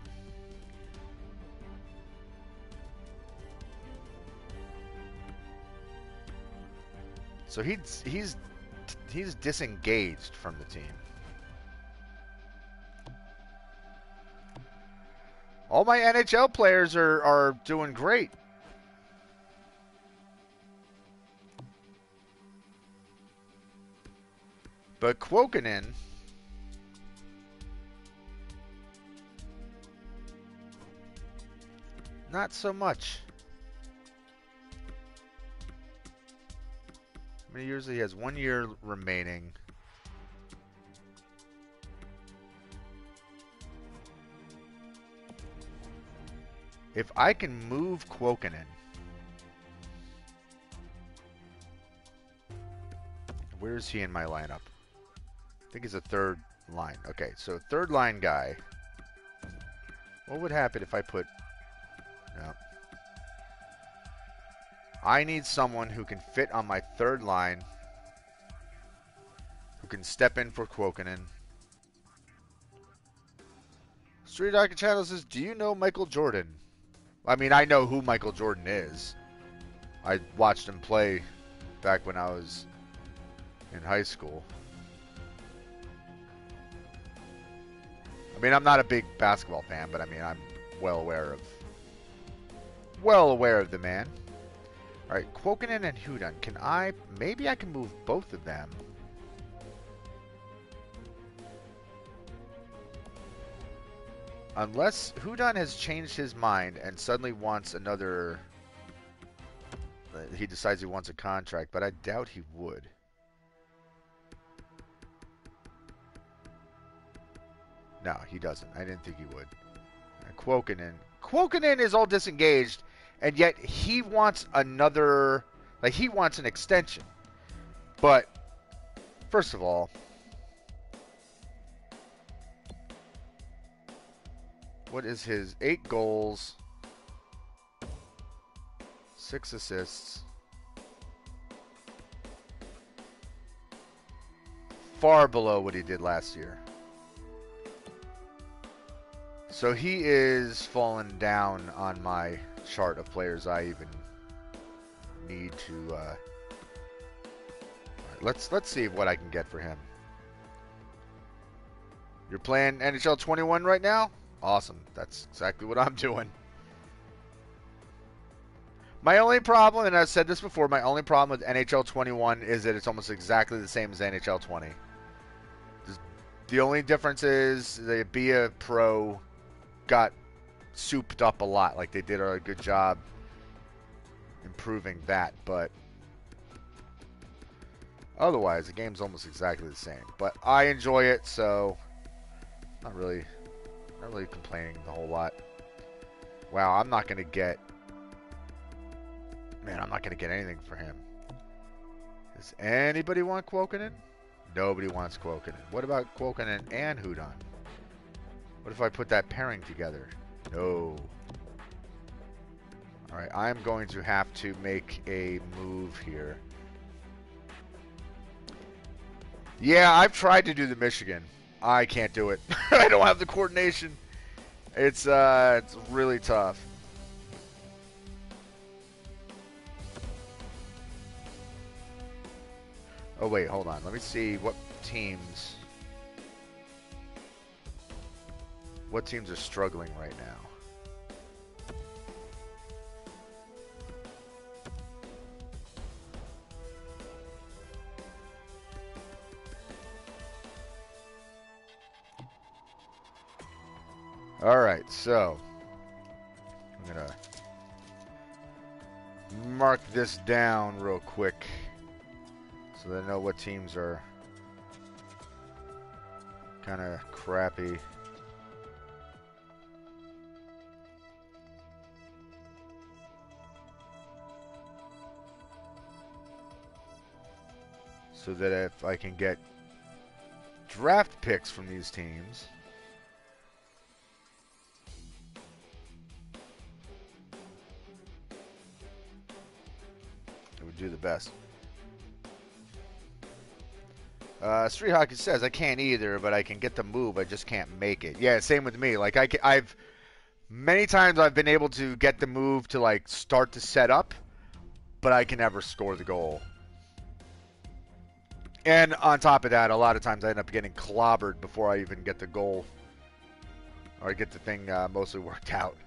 A: So he's disengaged from the team. All my NHL players are doing great. But Quokinen, not so much. How many years? He has 1 year remaining. If I can move Quokinen, where is he in my lineup? I think he's a third line. Okay, so third line guy. What would happen if I put... No. I need someone who can fit on my third line, who can step in for Quokinen. Street Rocket Channel says, do you know Michael Jordan? I mean, I know who Michael Jordan is. I watched him play back when I was in high school. I mean, I'm not a big basketball fan, but I mean, I'm well aware of the man. All right, Quokinen and Hudon. Maybe I can move both of them. Unless Hudon has changed his mind and suddenly wants another... He decides he wants a contract, but I doubt he would. No, he doesn't. I didn't think he would. Quokinen. Quokinen is all disengaged, and yet he wants another... Like, he wants an extension. But, first of all... What is his 8 goals, 6 assists, far below what he did last year. So he is falling down on my chart of players I even need to. Let's see what I can get for him. You're playing NHL21 right now? Awesome. That's exactly what I'm doing. My only problem, and I've said this before, my only problem with NHL 21 is that it's almost exactly the same as NHL 20. The only difference is the Be A Pro got souped up a lot. Like, they did a good job improving that, but otherwise, the game's almost exactly the same. But I enjoy it, so not really complaining a whole lot. Wow, I'm not going to get... Man, I'm not going to get anything for him. Does anybody want Quokinen? Nobody wants Quokinen. What about Quokinen and Hudon? What if I put that pairing together? No. Alright, I'm going to have to make a move here. Yeah, I've tried to do the Michigan. I can't do it. I don't have the coordination. It's really tough. Oh wait, hold on. Let me see what teams are struggling right now. Alright, so I'm going to mark this down real quick so that I know what teams are kind of crappy. So that if I can get draft picks from these teams, it would do the best. Street Hockey says, I can't either, but I can get the move. I just can't make it. Yeah, same with me. Like, I've many times I've been able to get the move to, like, start to set up, but I can never score the goal. And on top of that, a lot of times I end up getting clobbered before I even get the goal. Or I get the thing mostly worked out.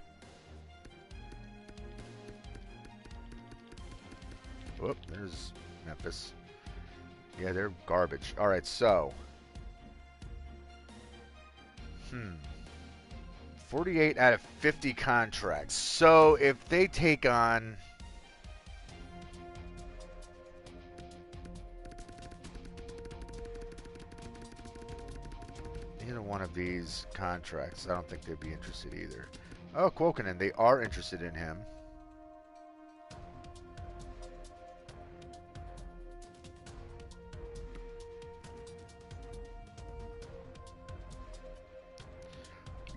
A: Whoop, there's Memphis. Yeah, they're garbage. All right, so. 48 out of 50 contracts. So if they take on. Either one of these contracts, I don't think they'd be interested either. Oh, Quokkanen, they are interested in him.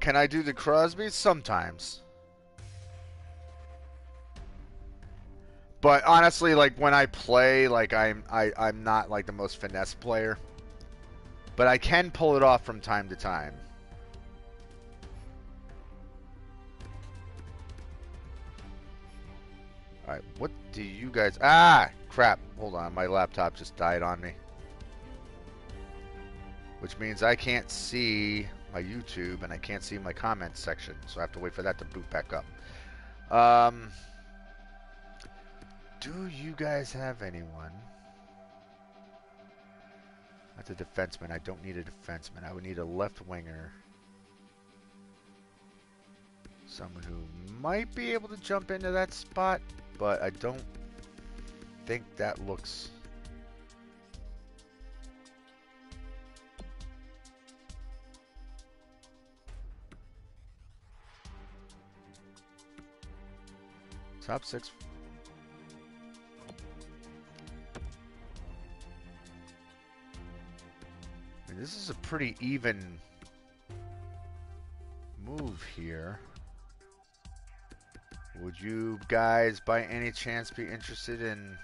A: Can I do the Crosby? Sometimes. But honestly, like when I play, like I'm not like the most finesse player. But I can pull it off from time to time. Alright, what do you guys... Ah! Crap. Hold on, my laptop just died on me. Which means I can't see my YouTube and I can't see my comments section. So I have to wait for that to boot back up. Do you guys have anyone? That's a defenseman. I don't need a defenseman. I would need a left winger. Someone who might be able to jump into that spot, but I don't think that looks... Top 6. I mean, this is a pretty even move here. Would you guys, by any chance, be interested in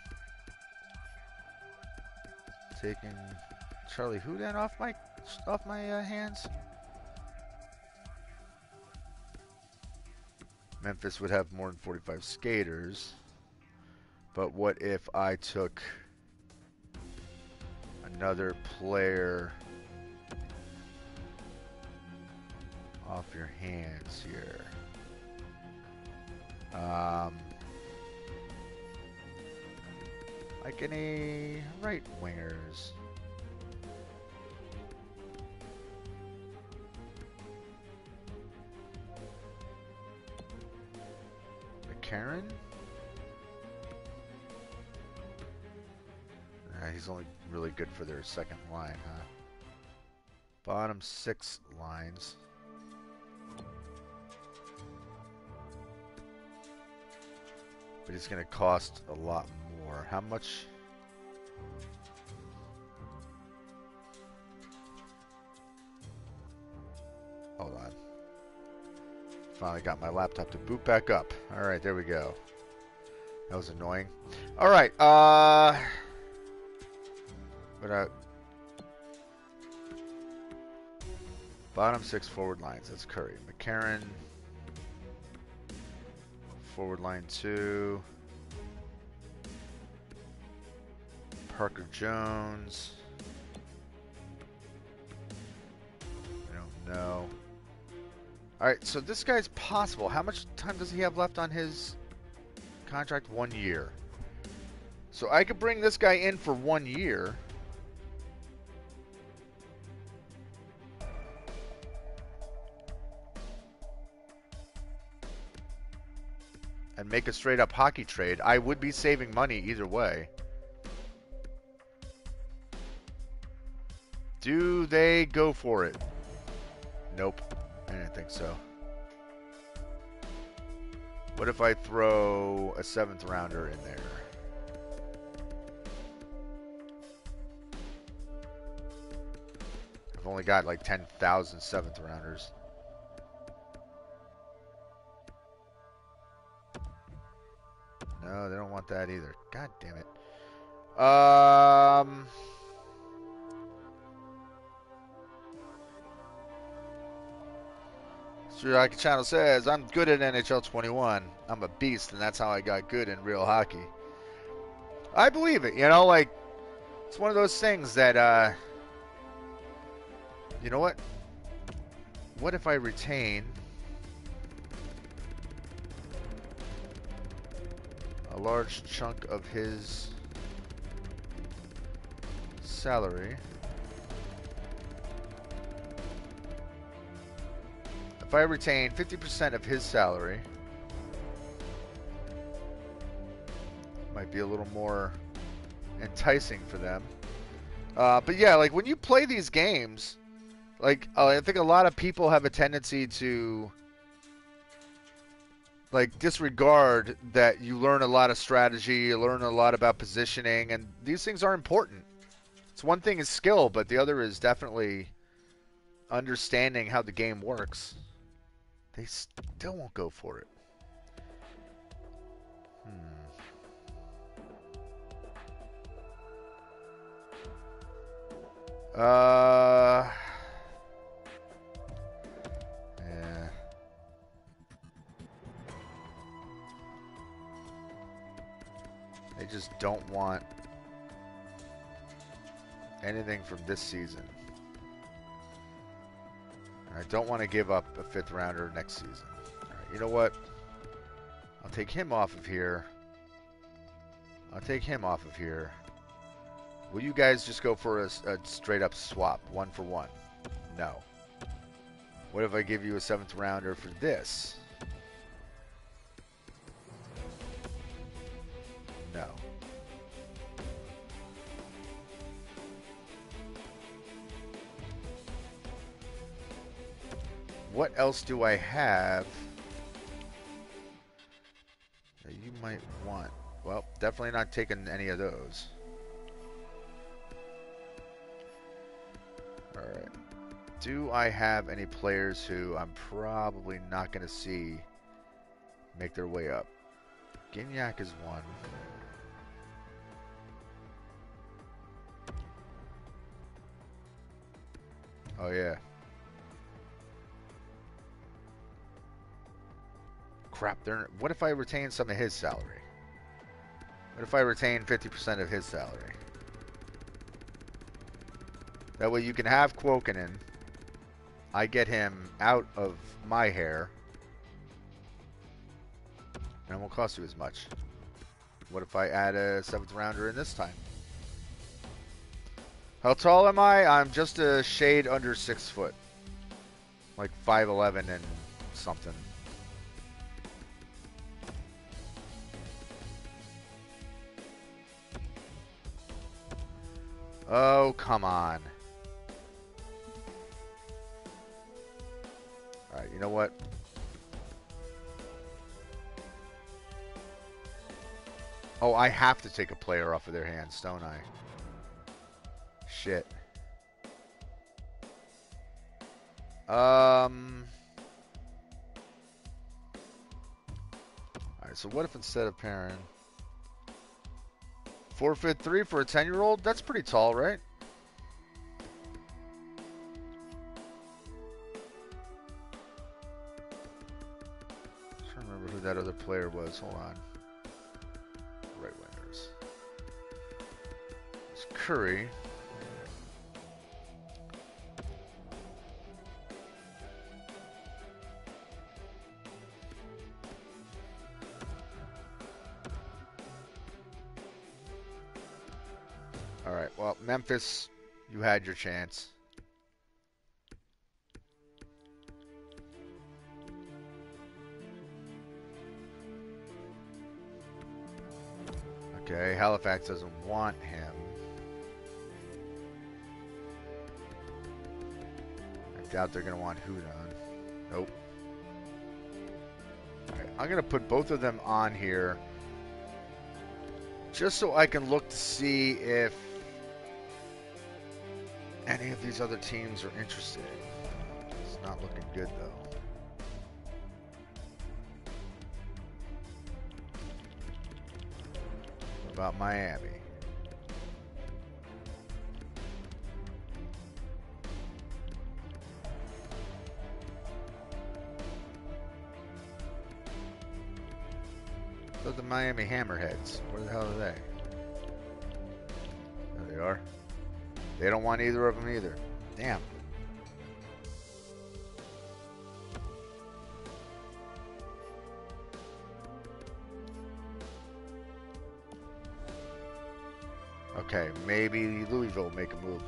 A: taking Charlie Houdan off my hands? Memphis would have more than 45 skaters, but what if I took another player off your hands here? Like any right wingers. McCarron? He's only really good for their second line, huh? Bottom 6 lines. But he's going to cost a lot more. How much? Hold on. Finally got my laptop to boot back up. Alright, there we go. That was annoying. Alright, bottom 6 forward lines. That's Curry. McCarron. Forward line 2. Parker Jones. I don't know. Alright, so this guy's possible. How much time does he have left on his contract? 1 year. So I could bring this guy in for 1 year. And make a straight up hockey trade. I would be saving money either way. Do they go for it? Nope. I didn't think so. What if I throw a 7th rounder in there? I've only got like 10,000 7th rounders. No, they don't want that either. God damn it. Um, Sri Hockey Channel says, I'm good at NHL21. I'm a beast, and that's how I got good in real hockey. I believe it. You know, like, it's one of those things that, you know what? What if I retain a large chunk of his salary? If I retain 50% of his salary, might be a little more enticing for them. But yeah, like when you play these games, like I think a lot of people have a tendency to like disregard that you learn a lot of strategy, you learn a lot about positioning, and these things are important. It's one thing is skill, but the other is definitely understanding how the game works. They still won't go for it. Yeah. They just don't want anything from this season. I don't want to give up a 5th rounder next season. All right, you know what? I'll take him off of here. I'll take him off of here. Will you guys just go for a straight up swap, 1 for 1? No. What if I give you a 7th rounder for this? No. What else do I have that you might want? Well, definitely not taking any of those. All right. Do I have any players who I'm probably not going to see make their way up? Gignac is one. Oh, yeah. Crap. What if I retain some of his salary? What if I retain 50% of his salary? That way you can have Quokkanen. I get him out of my hair. And it won't cost you as much. What if I add a 7th rounder in this time? How tall am I? I'm just a shade under 6 foot. Like 5'11" and something. Oh, come on. Alright, you know what? Oh, I have to take a player off of their hands, don't I? Shit. Alright, so what if instead of Perrin... Forfeit 3 for a 10-year-old? That's pretty tall, right? I'm trying to remember who that other player was. Hold on. Right wingers. It's Curry. All right, well, Memphis, you had your chance. Okay, Halifax doesn't want him. I doubt they're going to want Hudon. Nope. All right, I'm going to put both of them on here just so I can look to see if any of these other teams are interested. It's not looking good, though. What about Miami? So the Miami Hammerheads. Where the hell are they? There they are. They don't want either of them either. Damn. Okay, maybe Louisville will make a move.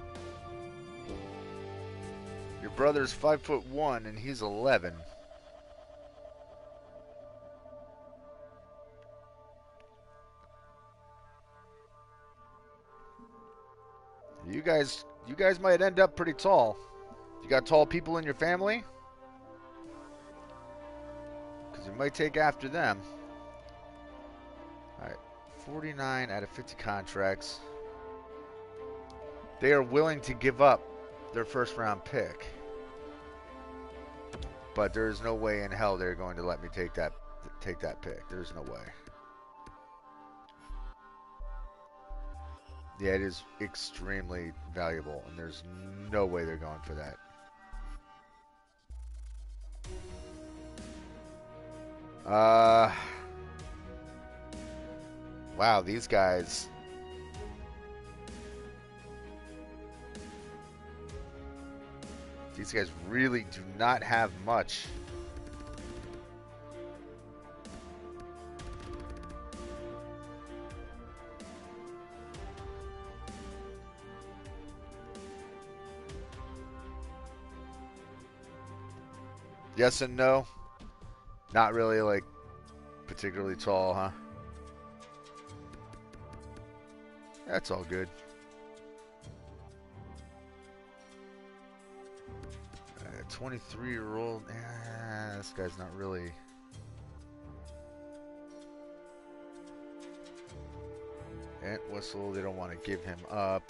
A: Your brother's 5'1" and he's 11. You guys might end up pretty tall. You got tall people in your family? Because you might take after them. Alright, 49 out of 50 contracts. They are willing to give up their first round pick. But there is no way in hell they're going to let me take that pick. There's no way. Yeah, it is extremely valuable, and there's no way they're going for that. Wow, these guys. These guys really do not have much. Yes and no. Not really, like, particularly tall, huh? That's all good. 23-year-old. This guy's not really. Entwistle, they don't want to give him up.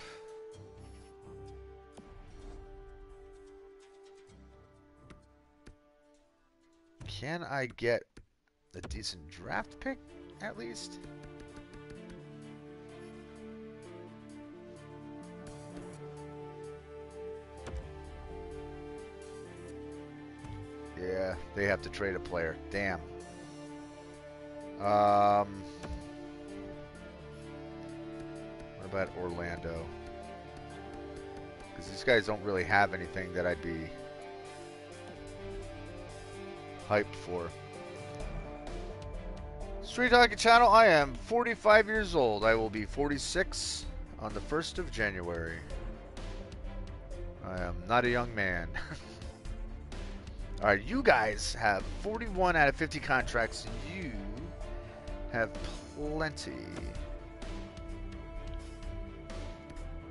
A: Can I get a decent draft pick, at least? Yeah, they have to trade a player. Damn. What about Orlando? Because these guys don't really have anything that I'd be hyped for. Street Hockey Channel, I am 45 years old. I will be 46 on the 1st of January. I am not a young man. Alright, you guys have 41 out of 50 contracts. You have plenty.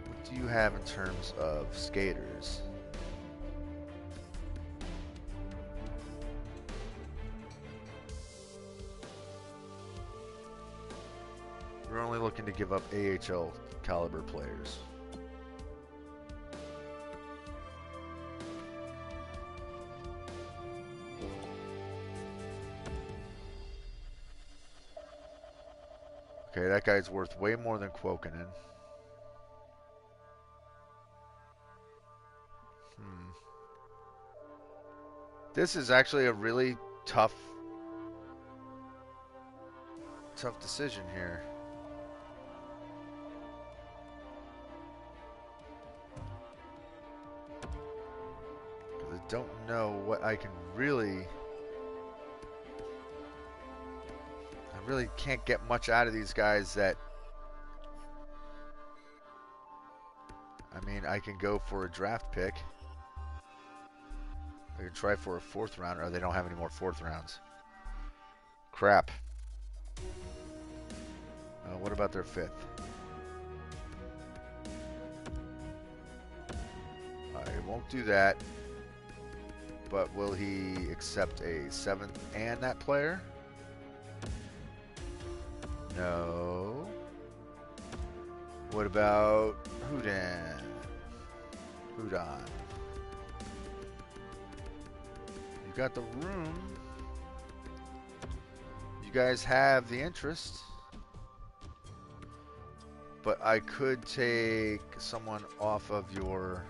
A: What do you have in terms of skaters? We're only looking to give up AHL caliber players. Okay, that guy's worth way more than Quokkanen. This is actually a really tough decision here. Because I don't know what I can really... I really can't get much out of these guys that... I mean, I can go for a draft pick. I can try for a 4th round, or they don't have any more 4th rounds. Crap. What about their 5th? I won't do that. But will he accept a 7th and that player? No. What about Hudon? You got the room. You guys have the interest. But I could take someone off of your...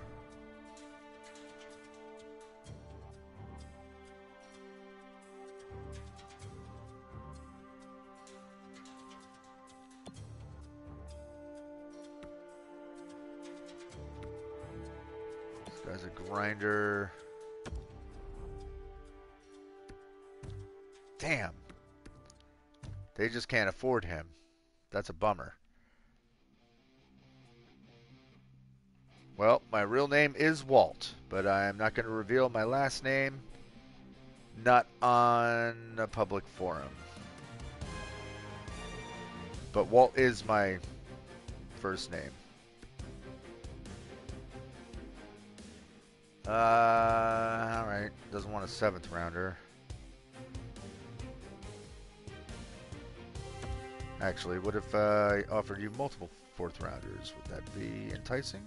A: This guy's a grinder. Damn. They just can't afford him. That's a bummer. Well, my real name is Walt, but I'm not going to reveal my last name. Not on a public forum. But Walt is my first name. Alright. Doesn't want a 7th rounder. Actually, what if I offered you multiple 4th rounders? Would that be enticing?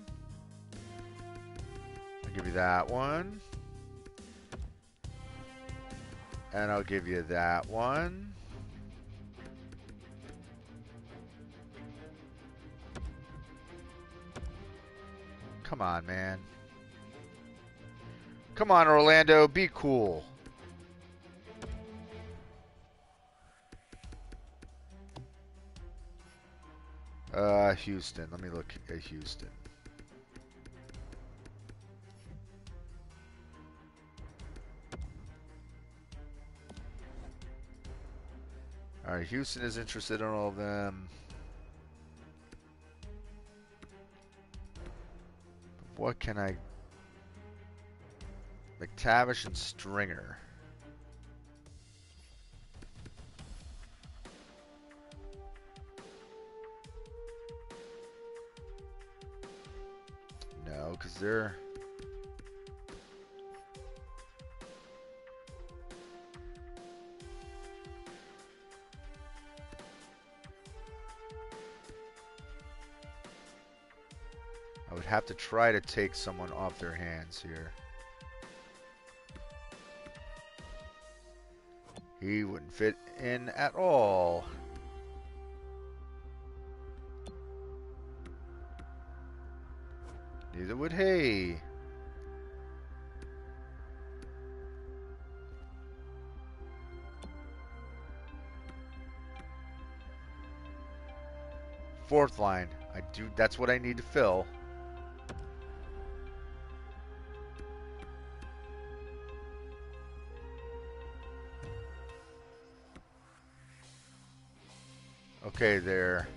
A: I'll give you that one. And I'll give you that one. Come on, man. Come on, Orlando. Be cool. Houston. Let me look at Houston. Alright, Houston is interested in all of them. What can I... McTavish and Stringer. No, because they're... I would have to try to take someone off their hands here. He wouldn't fit in at all. Neither would he. Fourth line. That's what I need to fill. Okay, there.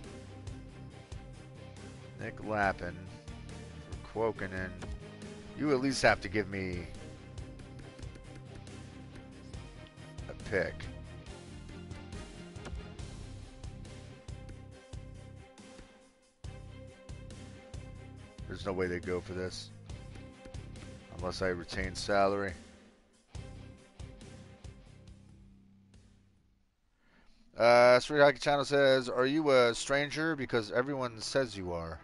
A: Nick Lappin for Quokinen. You at least have to give me a pick. There's no way they go for this. Unless I retain salary. Street Hockey Channel says, are you a stranger? Because everyone says you are.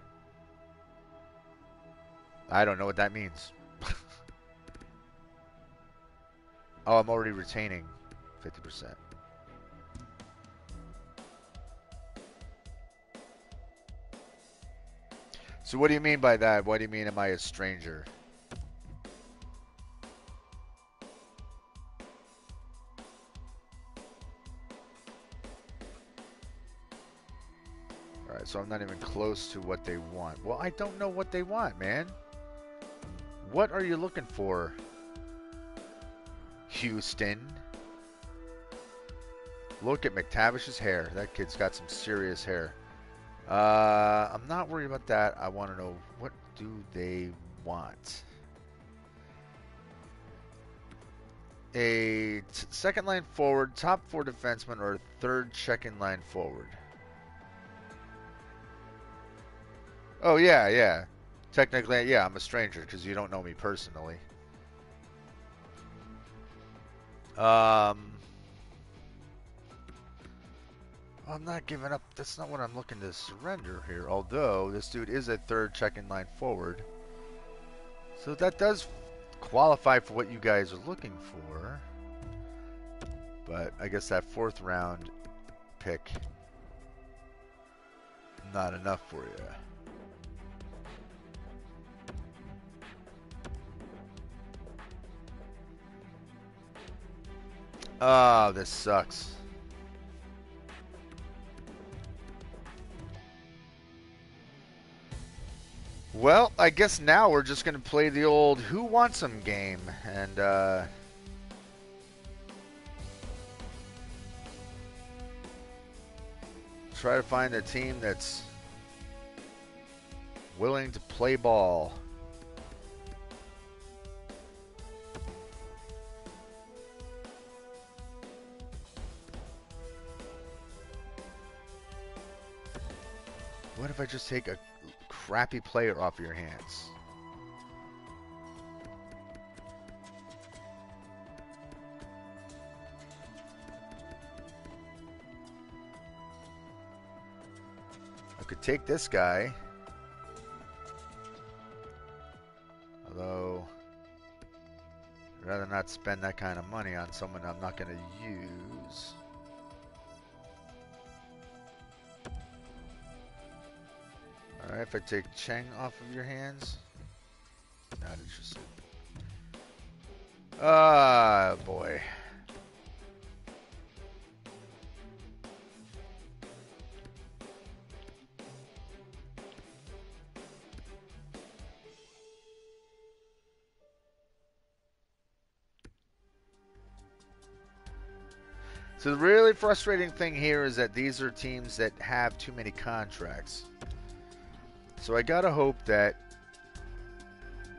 A: I don't know what that means. Oh, I'm already retaining 50%. So what do you mean by that? What do you mean, am I a stranger? Alright, so I'm not even close to what they want. Well, I don't know what they want, man. What are you looking for, Houston? Look at McTavish's hair. That kid's got some serious hair. I'm not worried about that. I want to know, what do they want? A second line forward, top 4 defenseman, or a third checking line forward? Oh, yeah, yeah. Technically, yeah, I'm a stranger because you don't know me personally. I'm not giving up. That's not what I'm looking to surrender here. Although, this dude is a third checking line forward. So that does qualify for what you guys are looking for. But I guess that 4th round pick, not enough for you. Oh, this sucks. Well, I guess now we're just going to play the old Who Wants 'Em game. And, try to find a team that's willing to play ball. What if I just take a crappy player off your hands? I could take this guy. Although, I'd rather not spend that kind of money on someone I'm not going to use. Alright, if I take Cheng off of your hands. Not interested. Ah, boy. So the really frustrating thing here is that these are teams that have too many contracts. So I gotta hope that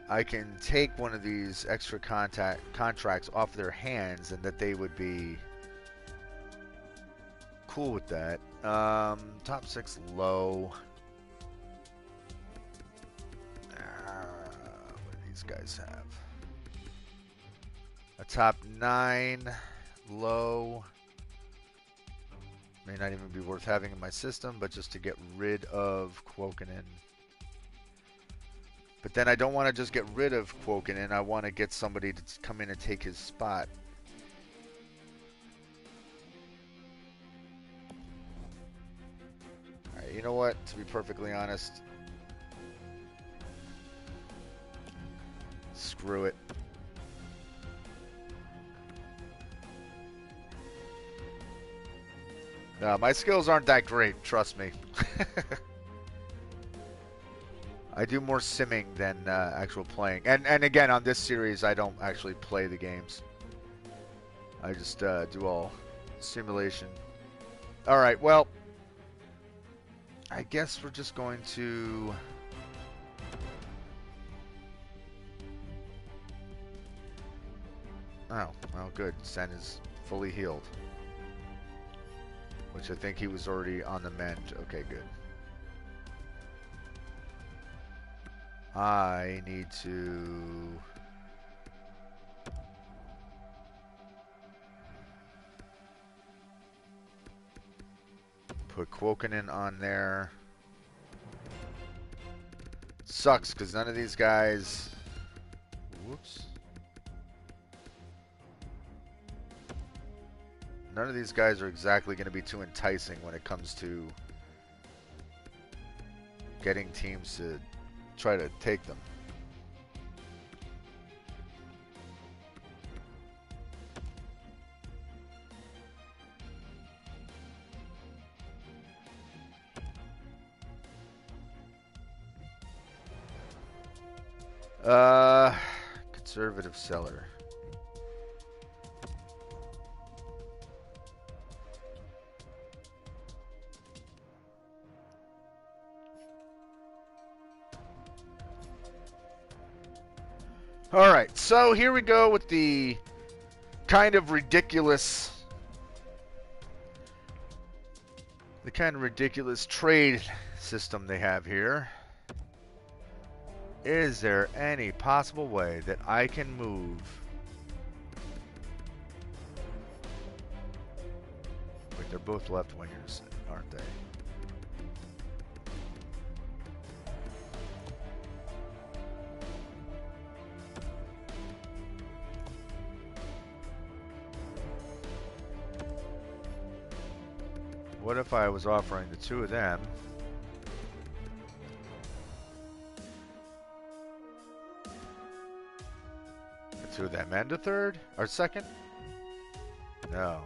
A: I can take one of these extra contracts off their hands and that they would be cool with that. Top 6 low. What do these guys have? A top 9 low. May not even be worth having in my system, but just to get rid of Kwokinen. But then I don't want to just get rid of Kwokinen. I want to get somebody to come in and take his spot. Alright, you know what? To be perfectly honest, screw it. No, my skills aren't that great, trust me. I do more simming than actual playing. And again, on this series, I don't actually play the games. I just do all simulation. Alright, well, I guess we're just going to... Oh, well, good. Sen is fully healed. Which I think he was already on the mend. Okay, good. I need to... put Kwokinen on there. Sucks, because none of these guys... Whoops. None of these guys are exactly going to be too enticing when it comes to getting teams to try to take them. Conservative seller. All right, so here we go with the kind of ridiculous trade system they have here. Is there any possible way that I can move? Wait, they're both left wingers, aren't they? What if I was offering the two of them? The two of them and a third? Or second? No.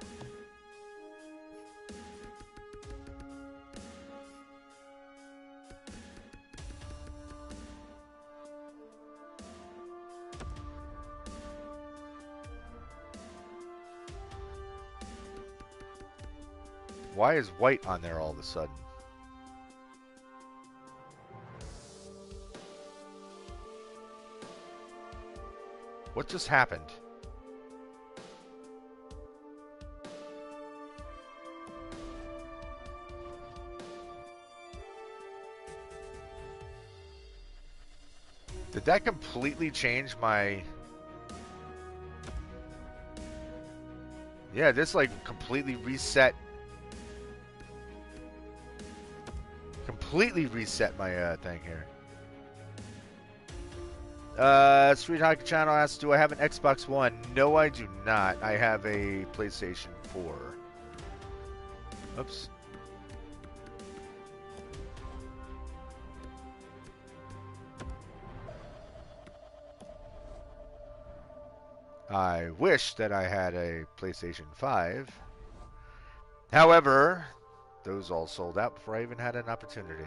A: Why is white on there all of a sudden? What just happened? Did that completely change my... Yeah, this like completely reset. Completely reset my thing here. Street Hockey Channel asks, do I have an Xbox One? No, I do not. I have a PlayStation 4. Oops. I wish that I had a PlayStation 5. However, those all sold out before I even had an opportunity.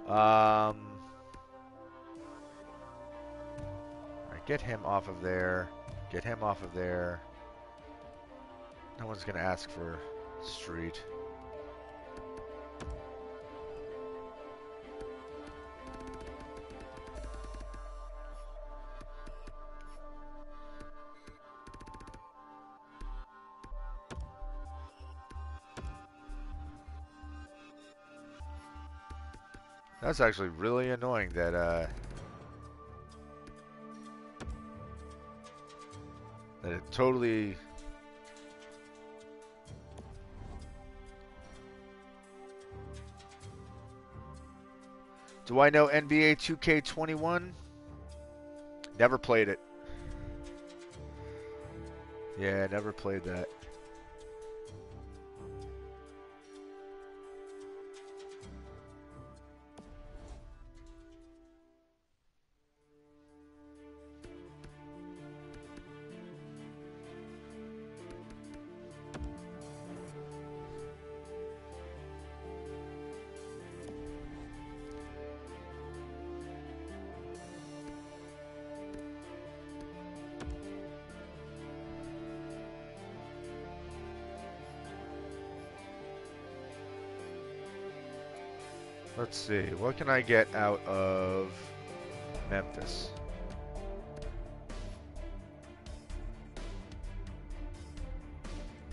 A: Alright, get him off of there. Get him off of there. No one's going to ask for street. That's actually really annoying that that it totally... Do I know NBA 2K21? Never played it. Yeah, never played that. Let's see, what can I get out of Memphis?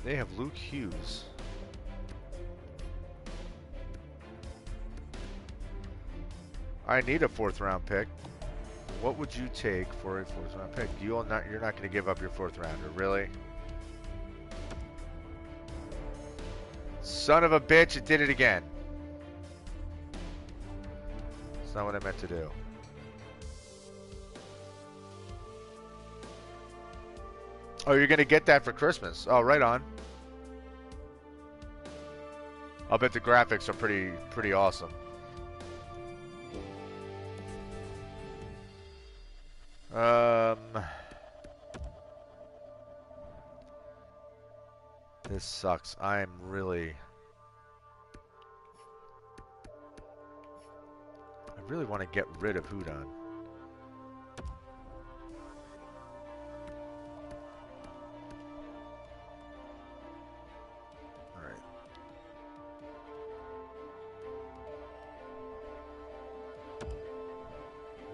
A: They have Luke Hughes. I need a 4th round pick. What would you take for a 4th round pick? You're not going to give up your 4th rounder, really? Son of a bitch, it did it again. That's not what I meant to do. Oh, you're going to get that for Christmas. Oh, right on. I'll bet the graphics are pretty awesome. This sucks. I really want to get rid of Hudon. Alright.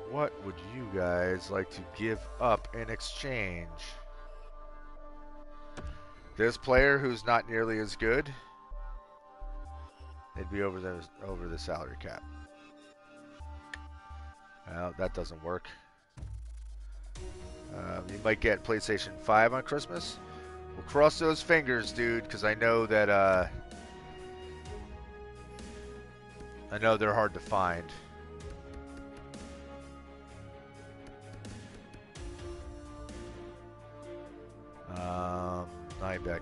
A: What would you guys like to give up in exchange? This player who's not nearly as good, they'd be over the salary cap. Well, that doesn't work. You might get PlayStation 5 on Christmas. We'll cross those fingers, dude, because I know that I know they're hard to find. Nybeck.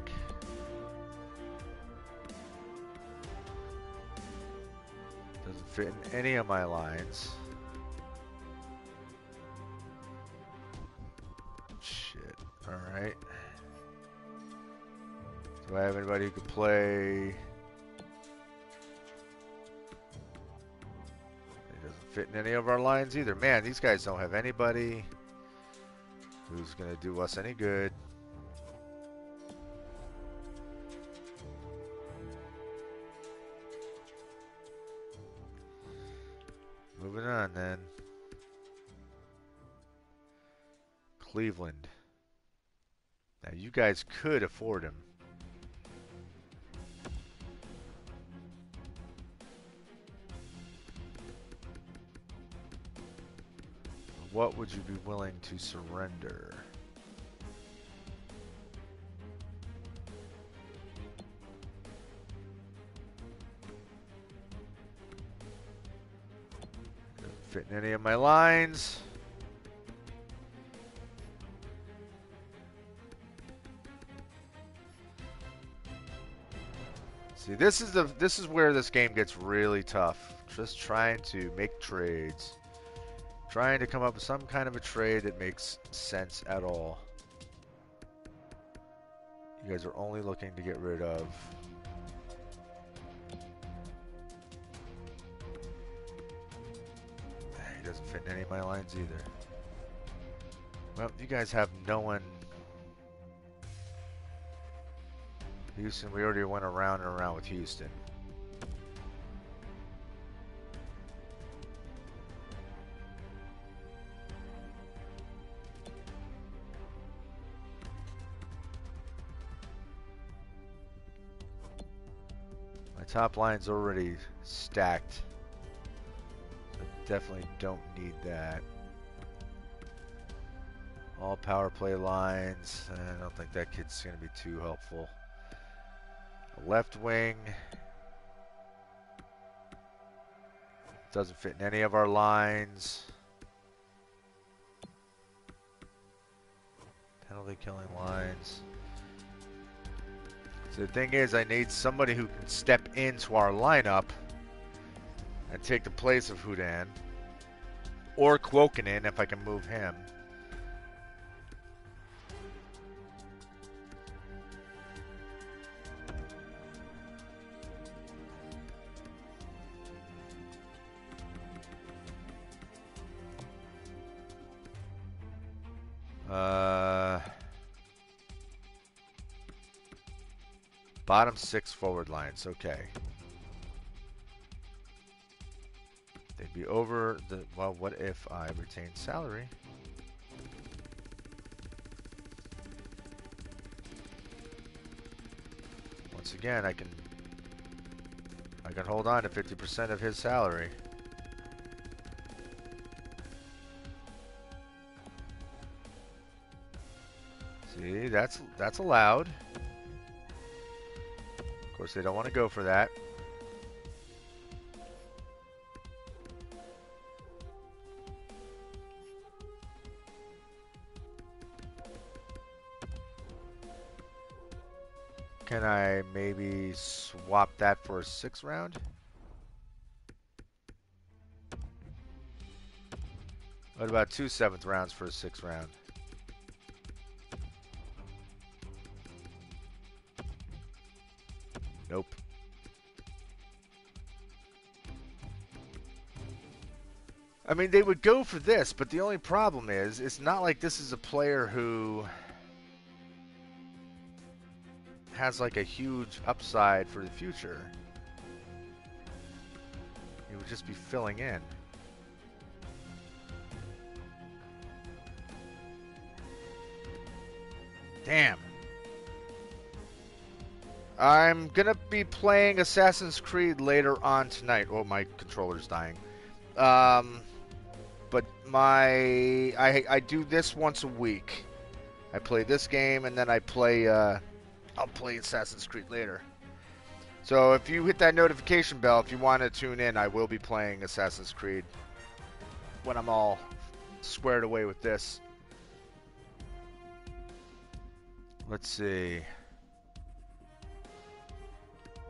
A: Doesn't fit in any of my lines. Shit. Alright. Do I have anybody who could play? It doesn't fit in any of our lines either. Man, these guys don't have anybody who's going to do us any good. Moving on then. Cleveland. Now you guys could afford him. What would you be willing to surrender? Doesn't fit in any of my lines. See, this is where this game gets really tough. Just trying to make trades. Trying to come up with some kind of a trade that makes sense at all. You guys are only looking to get rid of. He doesn't fit in any of my lines either. Well, you guys have no one. Houston, we already went around and around with Houston. My top line's already stacked. So definitely don't need that. All power play lines. I don't think that kid's going to be too helpful. Left wing doesn't fit in any of our lines. Penalty killing lines. So the thing is, I need somebody who can step into our lineup and take the place of Houdan or Kwokanen if I can move him. Bottom 6 forward lines, okay. They'd be over the, well, what if I retain salary? Once again, I can hold on to 50% of his salary. See, that's allowed. Of course, they don't want to go for that. Can I maybe swap that for a 6th round? What about 2 7th rounds for a 6th round? Nope. I mean, they would go for this, but the only problem is, it's not like this is a player who has like a huge upside for the future. He would just be filling in. Damn. I'm gonna be playing Assassin's Creed later on tonight. Oh, my controller's dying. But I do this once a week. I play this game and then I play I'll play Assassin's Creed later. So if you hit that notification bell, if you want to tune in, I will be playing Assassin's Creed when I'm all squared away with this. Let's see.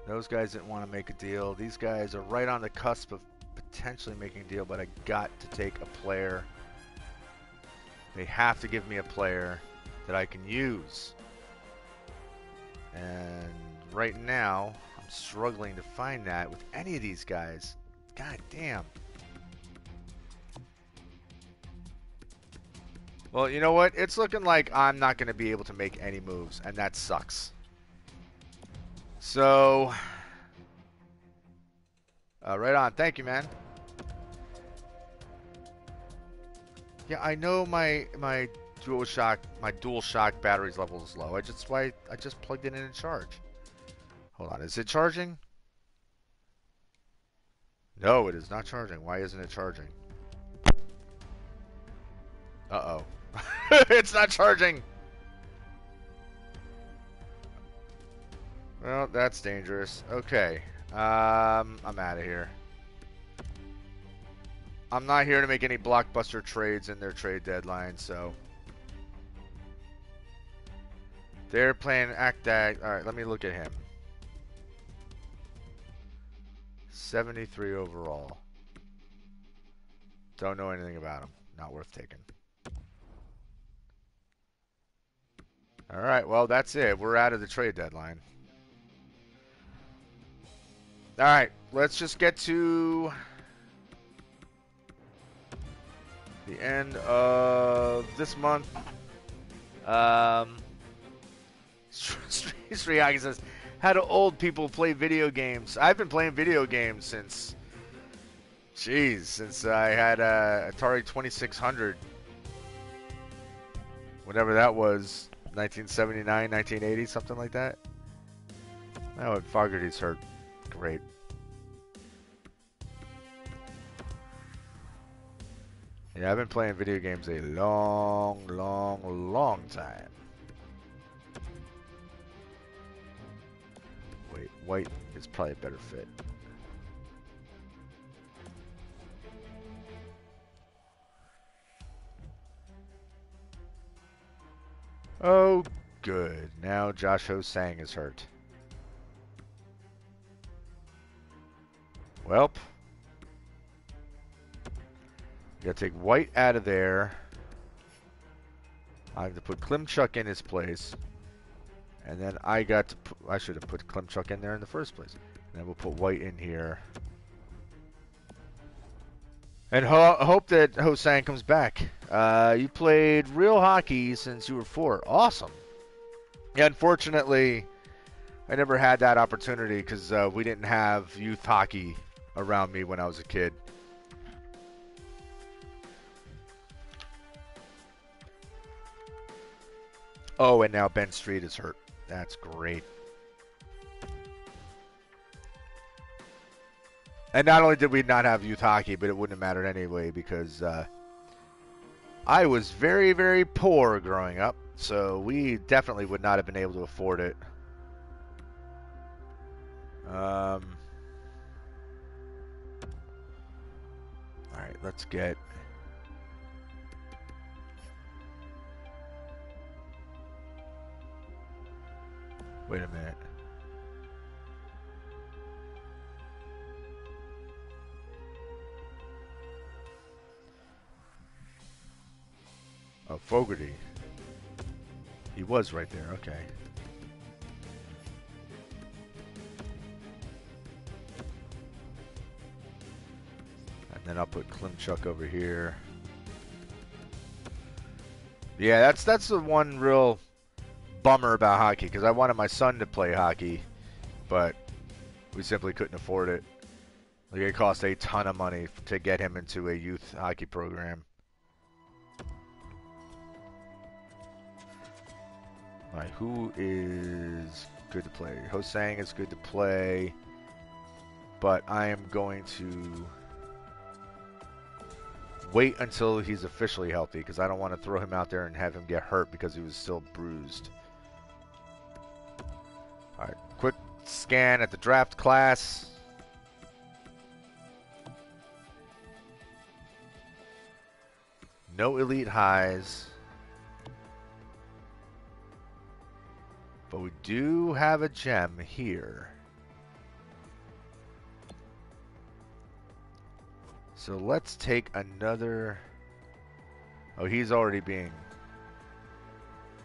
A: Those guys didn't want to make a deal. These guys are right on the cusp of potentially making a deal, but I got to take a player. They have to give me a player that I can use. And right now, I'm struggling to find that with any of these guys. God damn. Well, you know what? It's looking like I'm not going to be able to make any moves, and that sucks. So, right on. Thank you, man. Yeah, I know my dual shock battery's level is low. I just plugged it in and charge. Hold on, is it charging? No, it is not charging. Why isn't it charging? Uh-oh. It's not charging. Well, that's dangerous. Okay. I'm out of here. I'm not here to make any blockbuster trades in their trade deadline, so they're playing act. All right, let me look at him. 73 overall. Don't know anything about him. Not worth taking. All right, well, that's it. We're out of the trade deadline. All right, let's just get to the end of this month. Street Hockey says, how do old people play video games? I've been playing video games since I had a Atari 2600. Whatever that was, 1979, 1980, something like that. Oh, and Fogarty's hurt. Great. Yeah, I've been playing video games a long, long, long time. Wait, white is probably a better fit. Oh, good. Now Josh Ho-Sang is hurt. Welp. Gotta take White out of there. I have to put Klimchuk in his place. And then I should have put Klimchuk in there in the first place. And then we'll put White in here. And hope that Ho-Sang comes back. You played real hockey since you were 4. Awesome. Yeah, unfortunately, I never had that opportunity because we didn't have youth hockey around me when I was a kid. Oh, and now Ben Street is hurt. That's great. And not only did we not have youth hockey, but it wouldn't have mattered anyway because I was very, very poor growing up. So we definitely would not have been able to afford it. All right, let's get... Wait a minute. Oh, Fogarty. He was right there, okay. And then I'll put Klimchuk over here. Yeah, that's the one real bummer about hockey, because I wanted my son to play hockey, but we simply couldn't afford it. Like, it cost a ton of money to get him into a youth hockey program. All right, who is good to play? Ho-Sang is good to play, but I am going to wait until he's officially healthy because I don't want to throw him out there and have him get hurt because he was still bruised. All right, quick scan at the draft class. No elite highs. But we do have a gem here. So let's take another... Oh, he's already being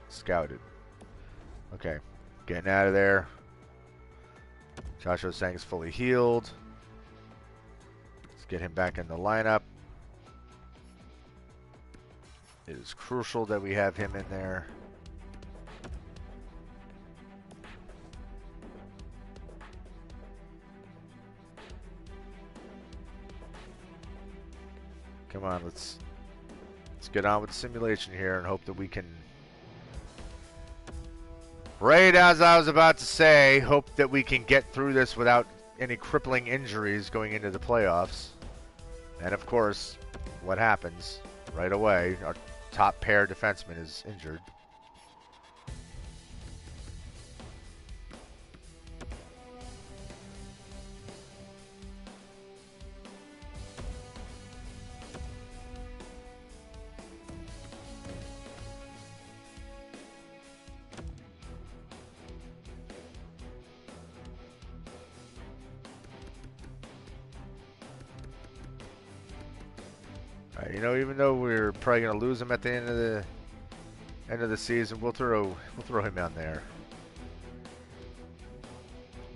A: scouted. Okay, getting out of there. Josh Ho-Sang is fully healed. Let's get him back in the lineup. It is crucial that we have him in there. Come on, let's let's get on with the simulation here and hope that we can. Right as I was about to say, hope that we can get through this without any crippling injuries going into the playoffs. And of course, what happens right away? Our top pair defenseman is injured. You know, even though we're probably gonna lose him at the end of the season, we'll throw him on there.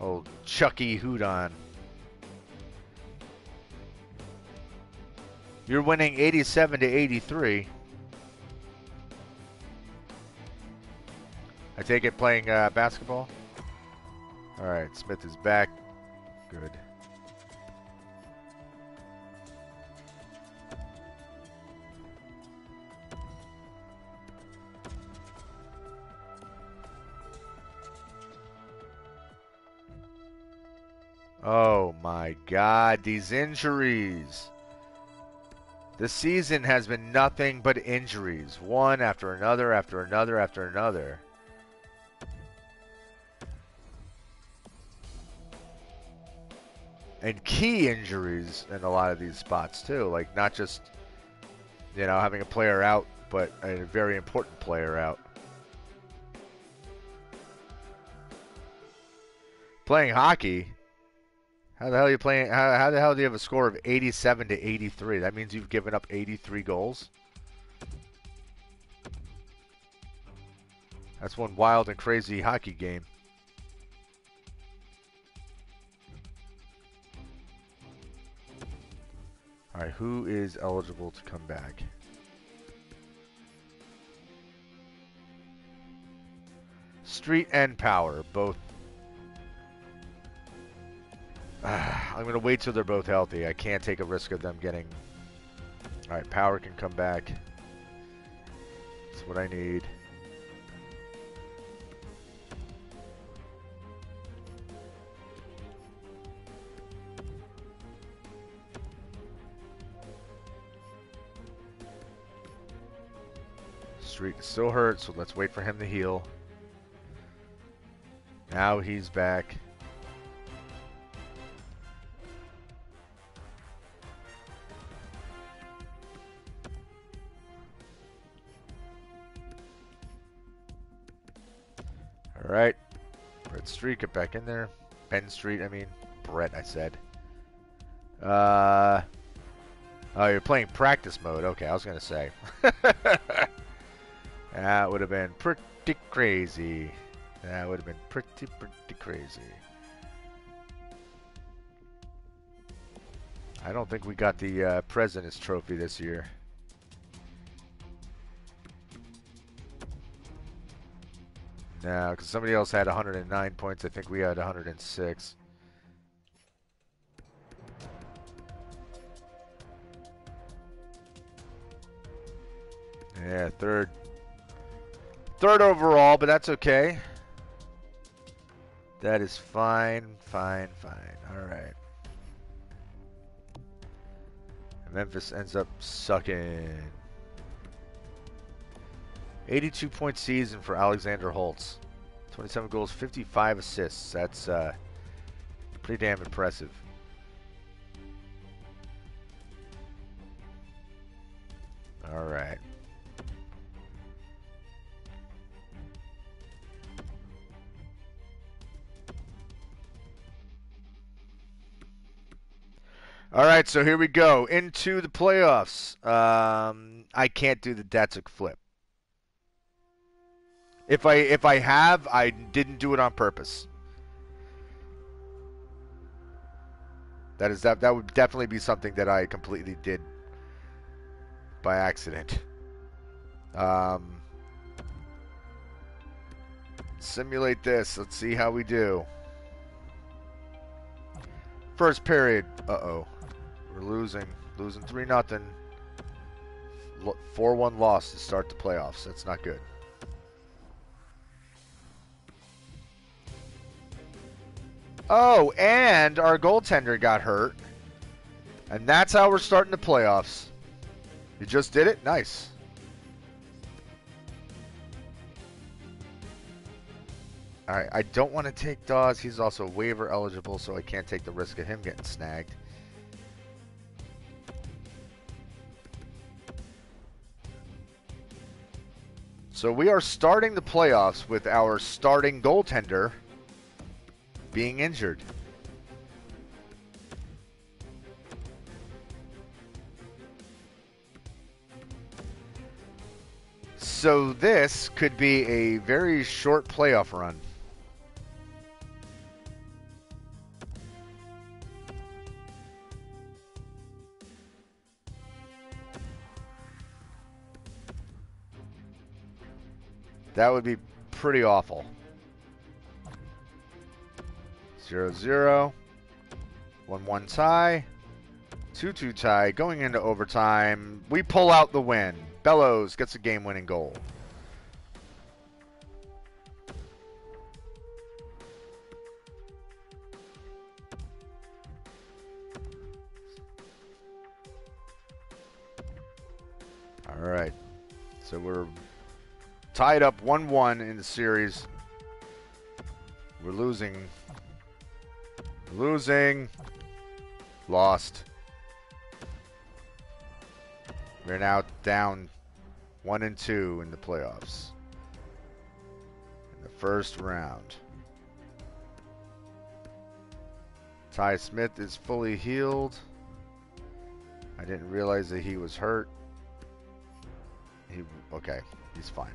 A: Old Chucky Houdon. You're winning 87 to 83. I take it playing basketball. All right, Smith is back. Good. Oh my God, these injuries. This season has been nothing but injuries. One after another, after another, after another. And key injuries in a lot of these spots too. Like not just, you know, having a player out, but a very important player out. Playing hockey. How the hell are you playing? How the hell do you have a score of 87 to 83? That means you've given up 83 goals. That's one wild and crazy hockey game. All right, who is eligible to come back? Street and Power, both. I'm going to wait till they're both healthy. I can't take a risk of them getting... All right, Power can come back. That's what I need. Street is still hurt, so let's wait for him to heal. Now he's back. All right, Brett Street, get back in there. Ben Street, I mean, Brett, I said. Oh, you're playing practice mode. Okay, I was gonna say. That would have been pretty crazy. That would have been pretty crazy. I don't think we got the President's Trophy this year. No, because somebody else had 109 points. I think we had 106. Yeah, third overall, but that's okay. That is fine. All right. Memphis ends up sucking. 82-point season for Alexander Holtz. 27 goals, 55 assists. That's pretty damn impressive. All right. All right, so here we go into the playoffs. I can't do the Datsuk flip. If I have, I didn't do it on purpose. That would definitely be something that I completely did by accident. Simulate this. Let's see how we do. First period. Uh-oh. We're losing 3-0. 4-1 loss to start the playoffs. That's not good. Oh, and our goaltender got hurt. And that's how we're starting the playoffs. You just did it? Nice. All right, I don't want to take Dawes. He's also waiver eligible, so I can't take the risk of him getting snagged. So we are starting the playoffs with our starting goaltender being injured. So this could be a very short playoff run. That would be pretty awful. 0-0. 1-1 tie. 2-2 tie. Going into overtime. We pull out the win. Bellows gets a game-winning goal. All right. So we're tied up 1-1 in the series. We're losing. Lost. We're now down 1-2 in the playoffs. In the first round. Ty Smith is fully healed. I didn't realize that he was hurt. Okay, he's fine.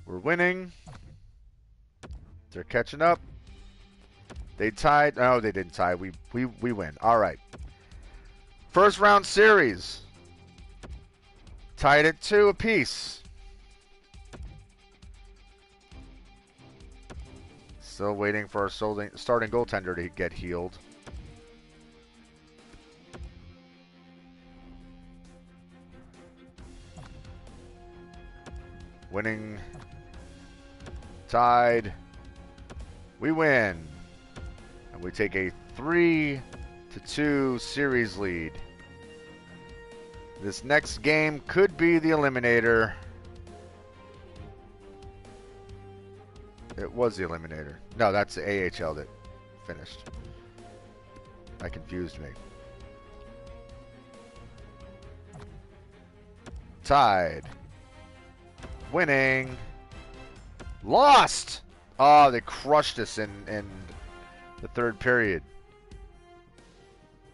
A: We're winning. They're catching up. They tied. No, they didn't tie. We win. All right. First round series. Tied at 2 apiece. Still waiting for our starting goaltender to get healed. Winning. Tied. We win. And we take a 3-2 series lead. This next game could be the eliminator. It was the eliminator. No, that's the AHL that finished. That confused me. Tied. Winning. Lost! Oh, they crushed us in the third period.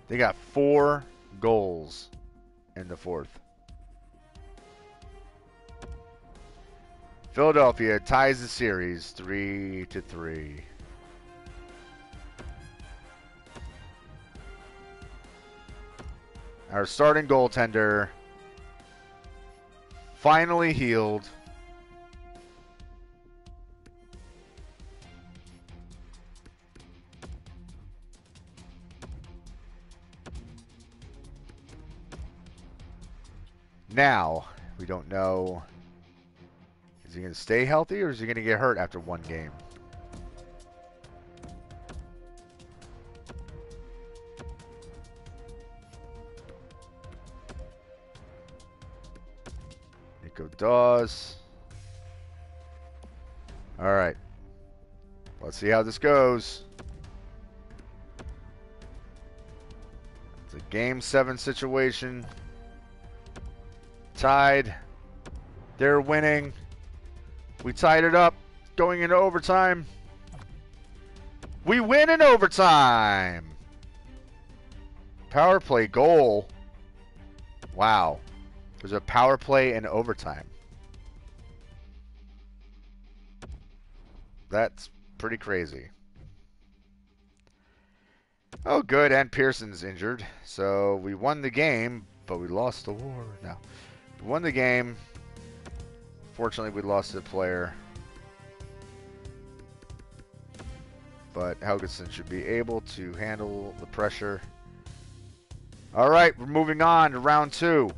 A: They got 4 goals in the fourth. Philadelphia ties the series 3-3. Our starting goaltender finally healed. Now, we don't know, is he going to stay healthy or is he going to get hurt after one game? Nico Dawes. All right. Let's see how this goes. It's a Game 7 situation. Tied. They're winning. We tied it up going into overtime. We win in overtime. Power play goal. Wow. There's a power play in overtime. That's pretty crazy. Oh, good. And Pearson's injured. So we won the game, but we lost the war. No. We won the game. Fortunately, we lost the player. but Helgeson should be able to handle the pressure. All right, we're moving on to round 2.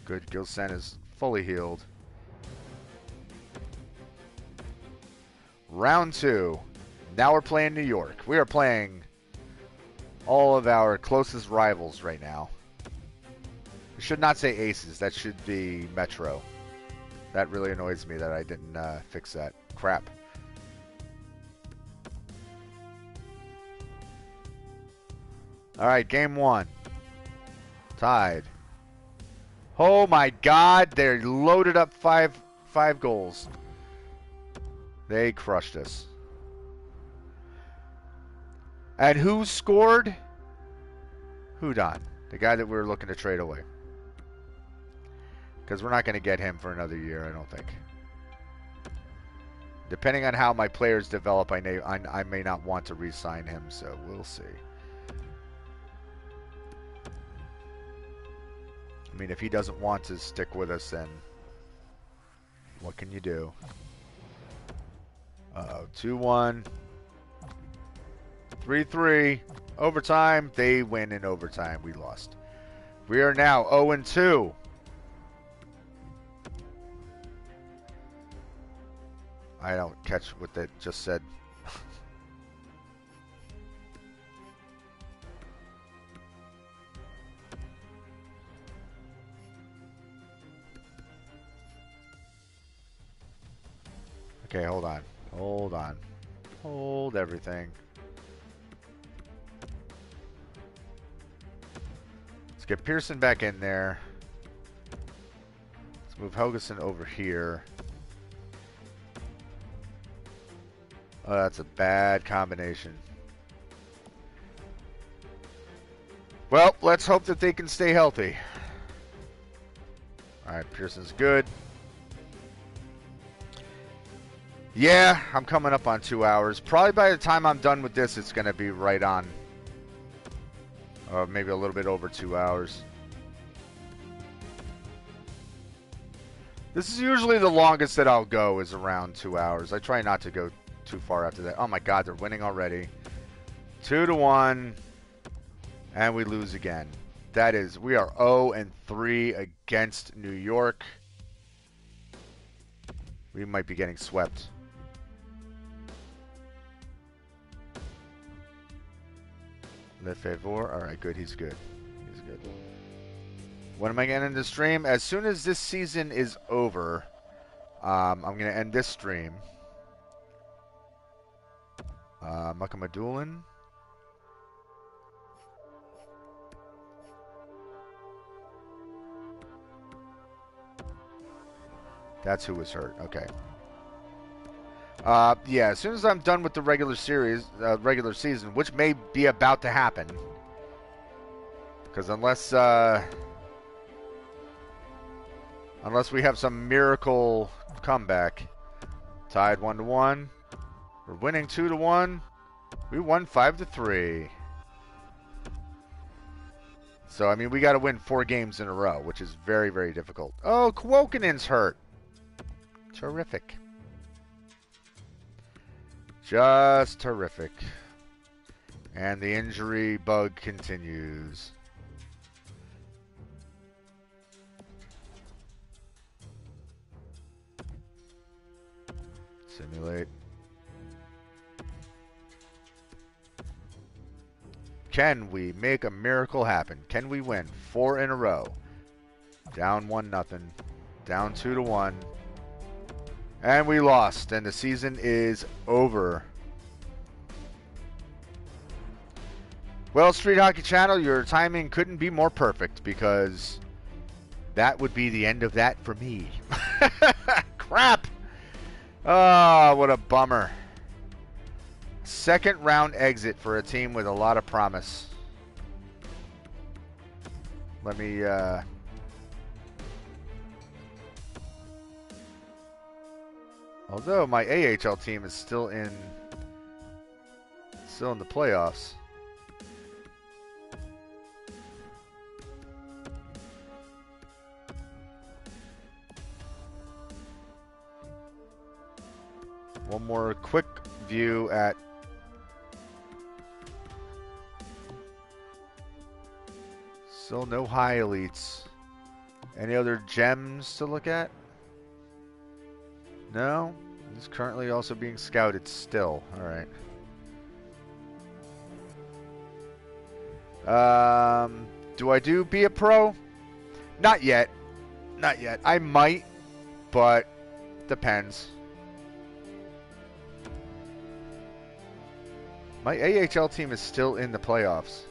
A: Good, Gilsen is fully healed. Round 2. Now we're playing New York. We are playing all of our closest rivals right now. I should not say aces. That should be Metro. That really annoys me that I didn't fix that. Crap. All right, game 1. Tied. Oh my God, they're loaded up five goals. They crushed us. And who scored? Hudon, the guy that we were looking to trade away. Because we're not going to get him for another year, I don't think. Depending on how my players develop, I may not want to re-sign him, so we'll see. I mean, if he doesn't want to stick with us, then what can you do? Uh-oh, 2-1. 3-3. Overtime. They win in overtime. We lost. We are now 0-2. I don't catch what that just said. Okay, hold on. Hold on. Hold everything. Let's get Pearson back in there. Let's move Helgeson over here. Oh, that's a bad combination. Well, let's hope that they can stay healthy. Alright, Pearson's good. Yeah, I'm coming up on 2 hours. Probably by the time I'm done with this, it's going to be right on. Or maybe a little bit over 2 hours. This is usually the longest that I'll go, is around 2 hours. I try not to go too far after that. Oh my God, they're winning already. 2-1. And we lose again. That is, we are 0-3 against New York. We might be getting swept. Lefebvre. Alright, good. He's good. He's good. When am I getting into stream? As soon as this season is over, I'm going to end this stream. Makamadulin. That's who was hurt. Okay. Yeah, as soon as I'm done with the regular season, which may be about to happen, because unless we have some miracle comeback, tied 1-1, we're winning 2-1, we won 5-3. So I mean, we got to win 4 games in a row, which is very, very difficult. Oh, Kwokinen's hurt. Terrific. Just terrific. And the injury bug continues. Simulate. Can we make a miracle happen? Can we win 4 in a row? Down 1-0. Down 2-1. And we lost, and the season is over. Well, Street Hockey Channel, your timing couldn't be more perfect, because that would be the end of that for me. Crap! Oh, what a bummer. Second round exit for a team with a lot of promise. Let me, although my AHL team is still in the playoffs. more quick view at still no high elites. Any other gems to look at? No? He's currently also being scouted still. Alright. Do I do be a pro? Not yet. Not yet. I might, but depends. My AHL team is still in the playoffs.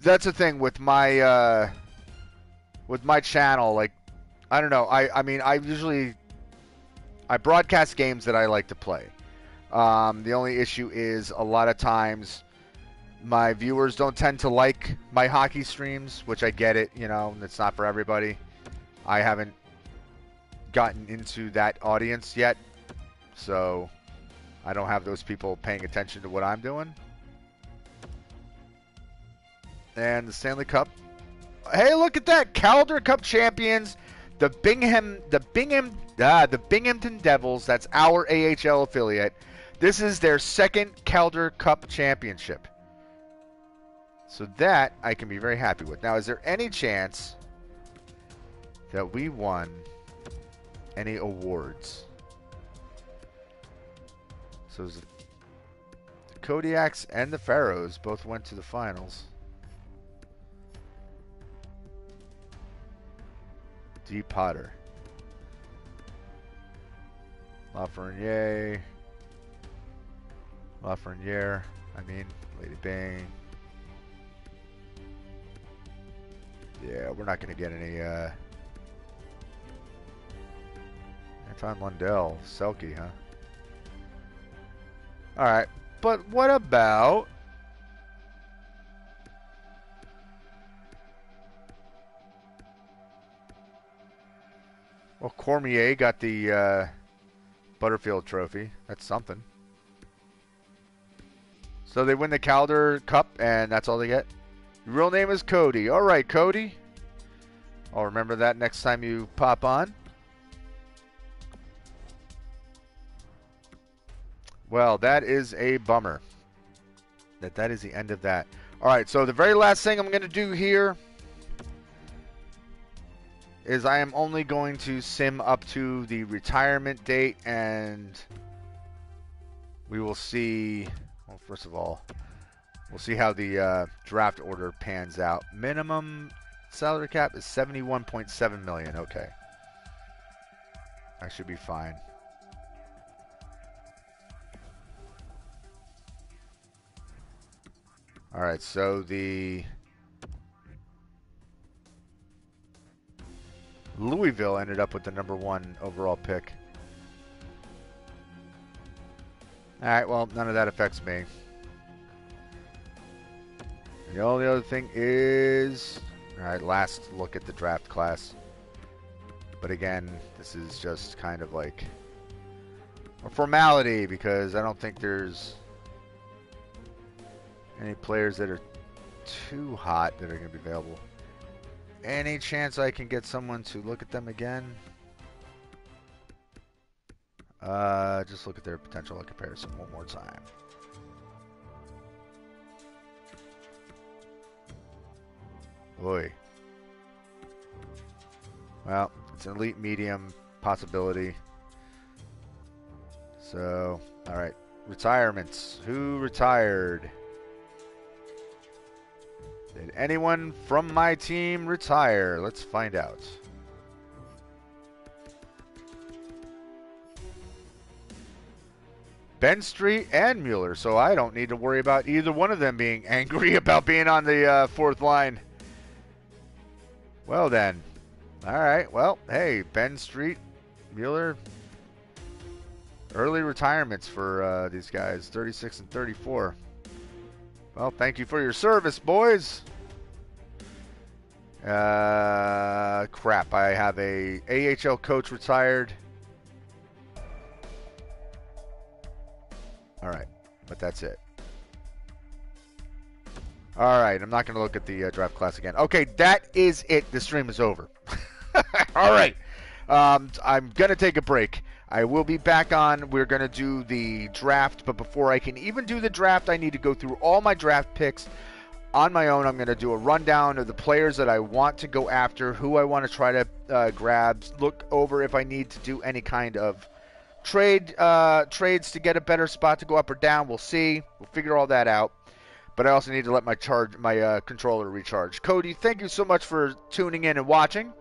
A: That's the thing with my channel. Like, I don't know. I mean, I broadcast games that I like to play. The only issue is a lot of times my viewers don't tend to like my hockey streams, which I get it. You know, it's not for everybody. I haven't gotten into that audience yet, so I don't have those people paying attention to what I'm doing. And the Stanley Cup. Hey, look at that! Calder Cup champions, the Binghamton Devils. That's our AHL affiliate. This is their second Calder Cup championship. So that I can be very happy with. Now, is there any chance that we won any awards? So the Kodiaks and the Pharaohs both went to the finals. D. Potter. Lafreniere. Lady Bing. Yeah, we're not going to get any, Anton Lundell. Selke, huh? Alright, but what about... Well, Cormier got the Butterfield Trophy. That's something. So they win the Calder Cup, and that's all they get? Your real name is Cody. All right, Cody. I'll remember that next time you pop on. Well, that is a bummer. That is the end of that. All right, so the very last thing I'm going to do here is I am only going to sim up to the retirement date, and we will see. Well, first of all, we'll see how the draft order pans out. Minimum salary cap is $71.7 million. Okay, I should be fine. All right, so the Louisville ended up with the #1 overall pick. All right, well, none of that affects me. The only other thing is, all right, last look at the draft class. But again, this is just kind of like a formality because I don't think there's any players that are too hot that are going to be available. Any chance I can get someone to look at them again? Just look at their potential in comparison one more time. Boy. Well, it's an elite medium possibility. So, all right. Retirements. Who retired? Did anyone from my team retire? Let's find out. Ben Street and Mueller, so I don't need to worry about either one of them being angry about being on the fourth line. Well then. All right. Well, hey, Ben Street, Mueller. Early retirements for these guys, 36 and 34. Well, thank you for your service, boys. Crap, I have a AHL coach retired. All right, but that's it. All right, I'm not going to look at the draft class again. Okay, that is it. The stream is over. All right. I'm going to take a break. I will be back on. We're going to do the draft, but before I can even do the draft, I need to go through all my draft picks on my own. I'm going to do a rundown of the players that I want to go after, who I want to try to grab, look over if I need to do any kind of trades to get a better spot to go up or down. We'll see. We'll figure all that out. But I also need to let my controller recharge. Cody, thank you so much for tuning in and watching.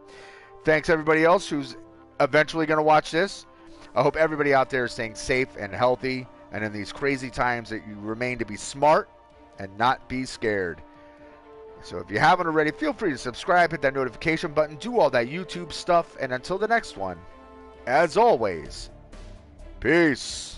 A: Thanks everybody else who's eventually going to watch this. I hope everybody out there is staying safe and healthy, and in these crazy times that you remain to be smart and not be scared. So if you haven't already, feel free to subscribe, hit that notification button, do all that YouTube stuff, and until the next one, as always, peace.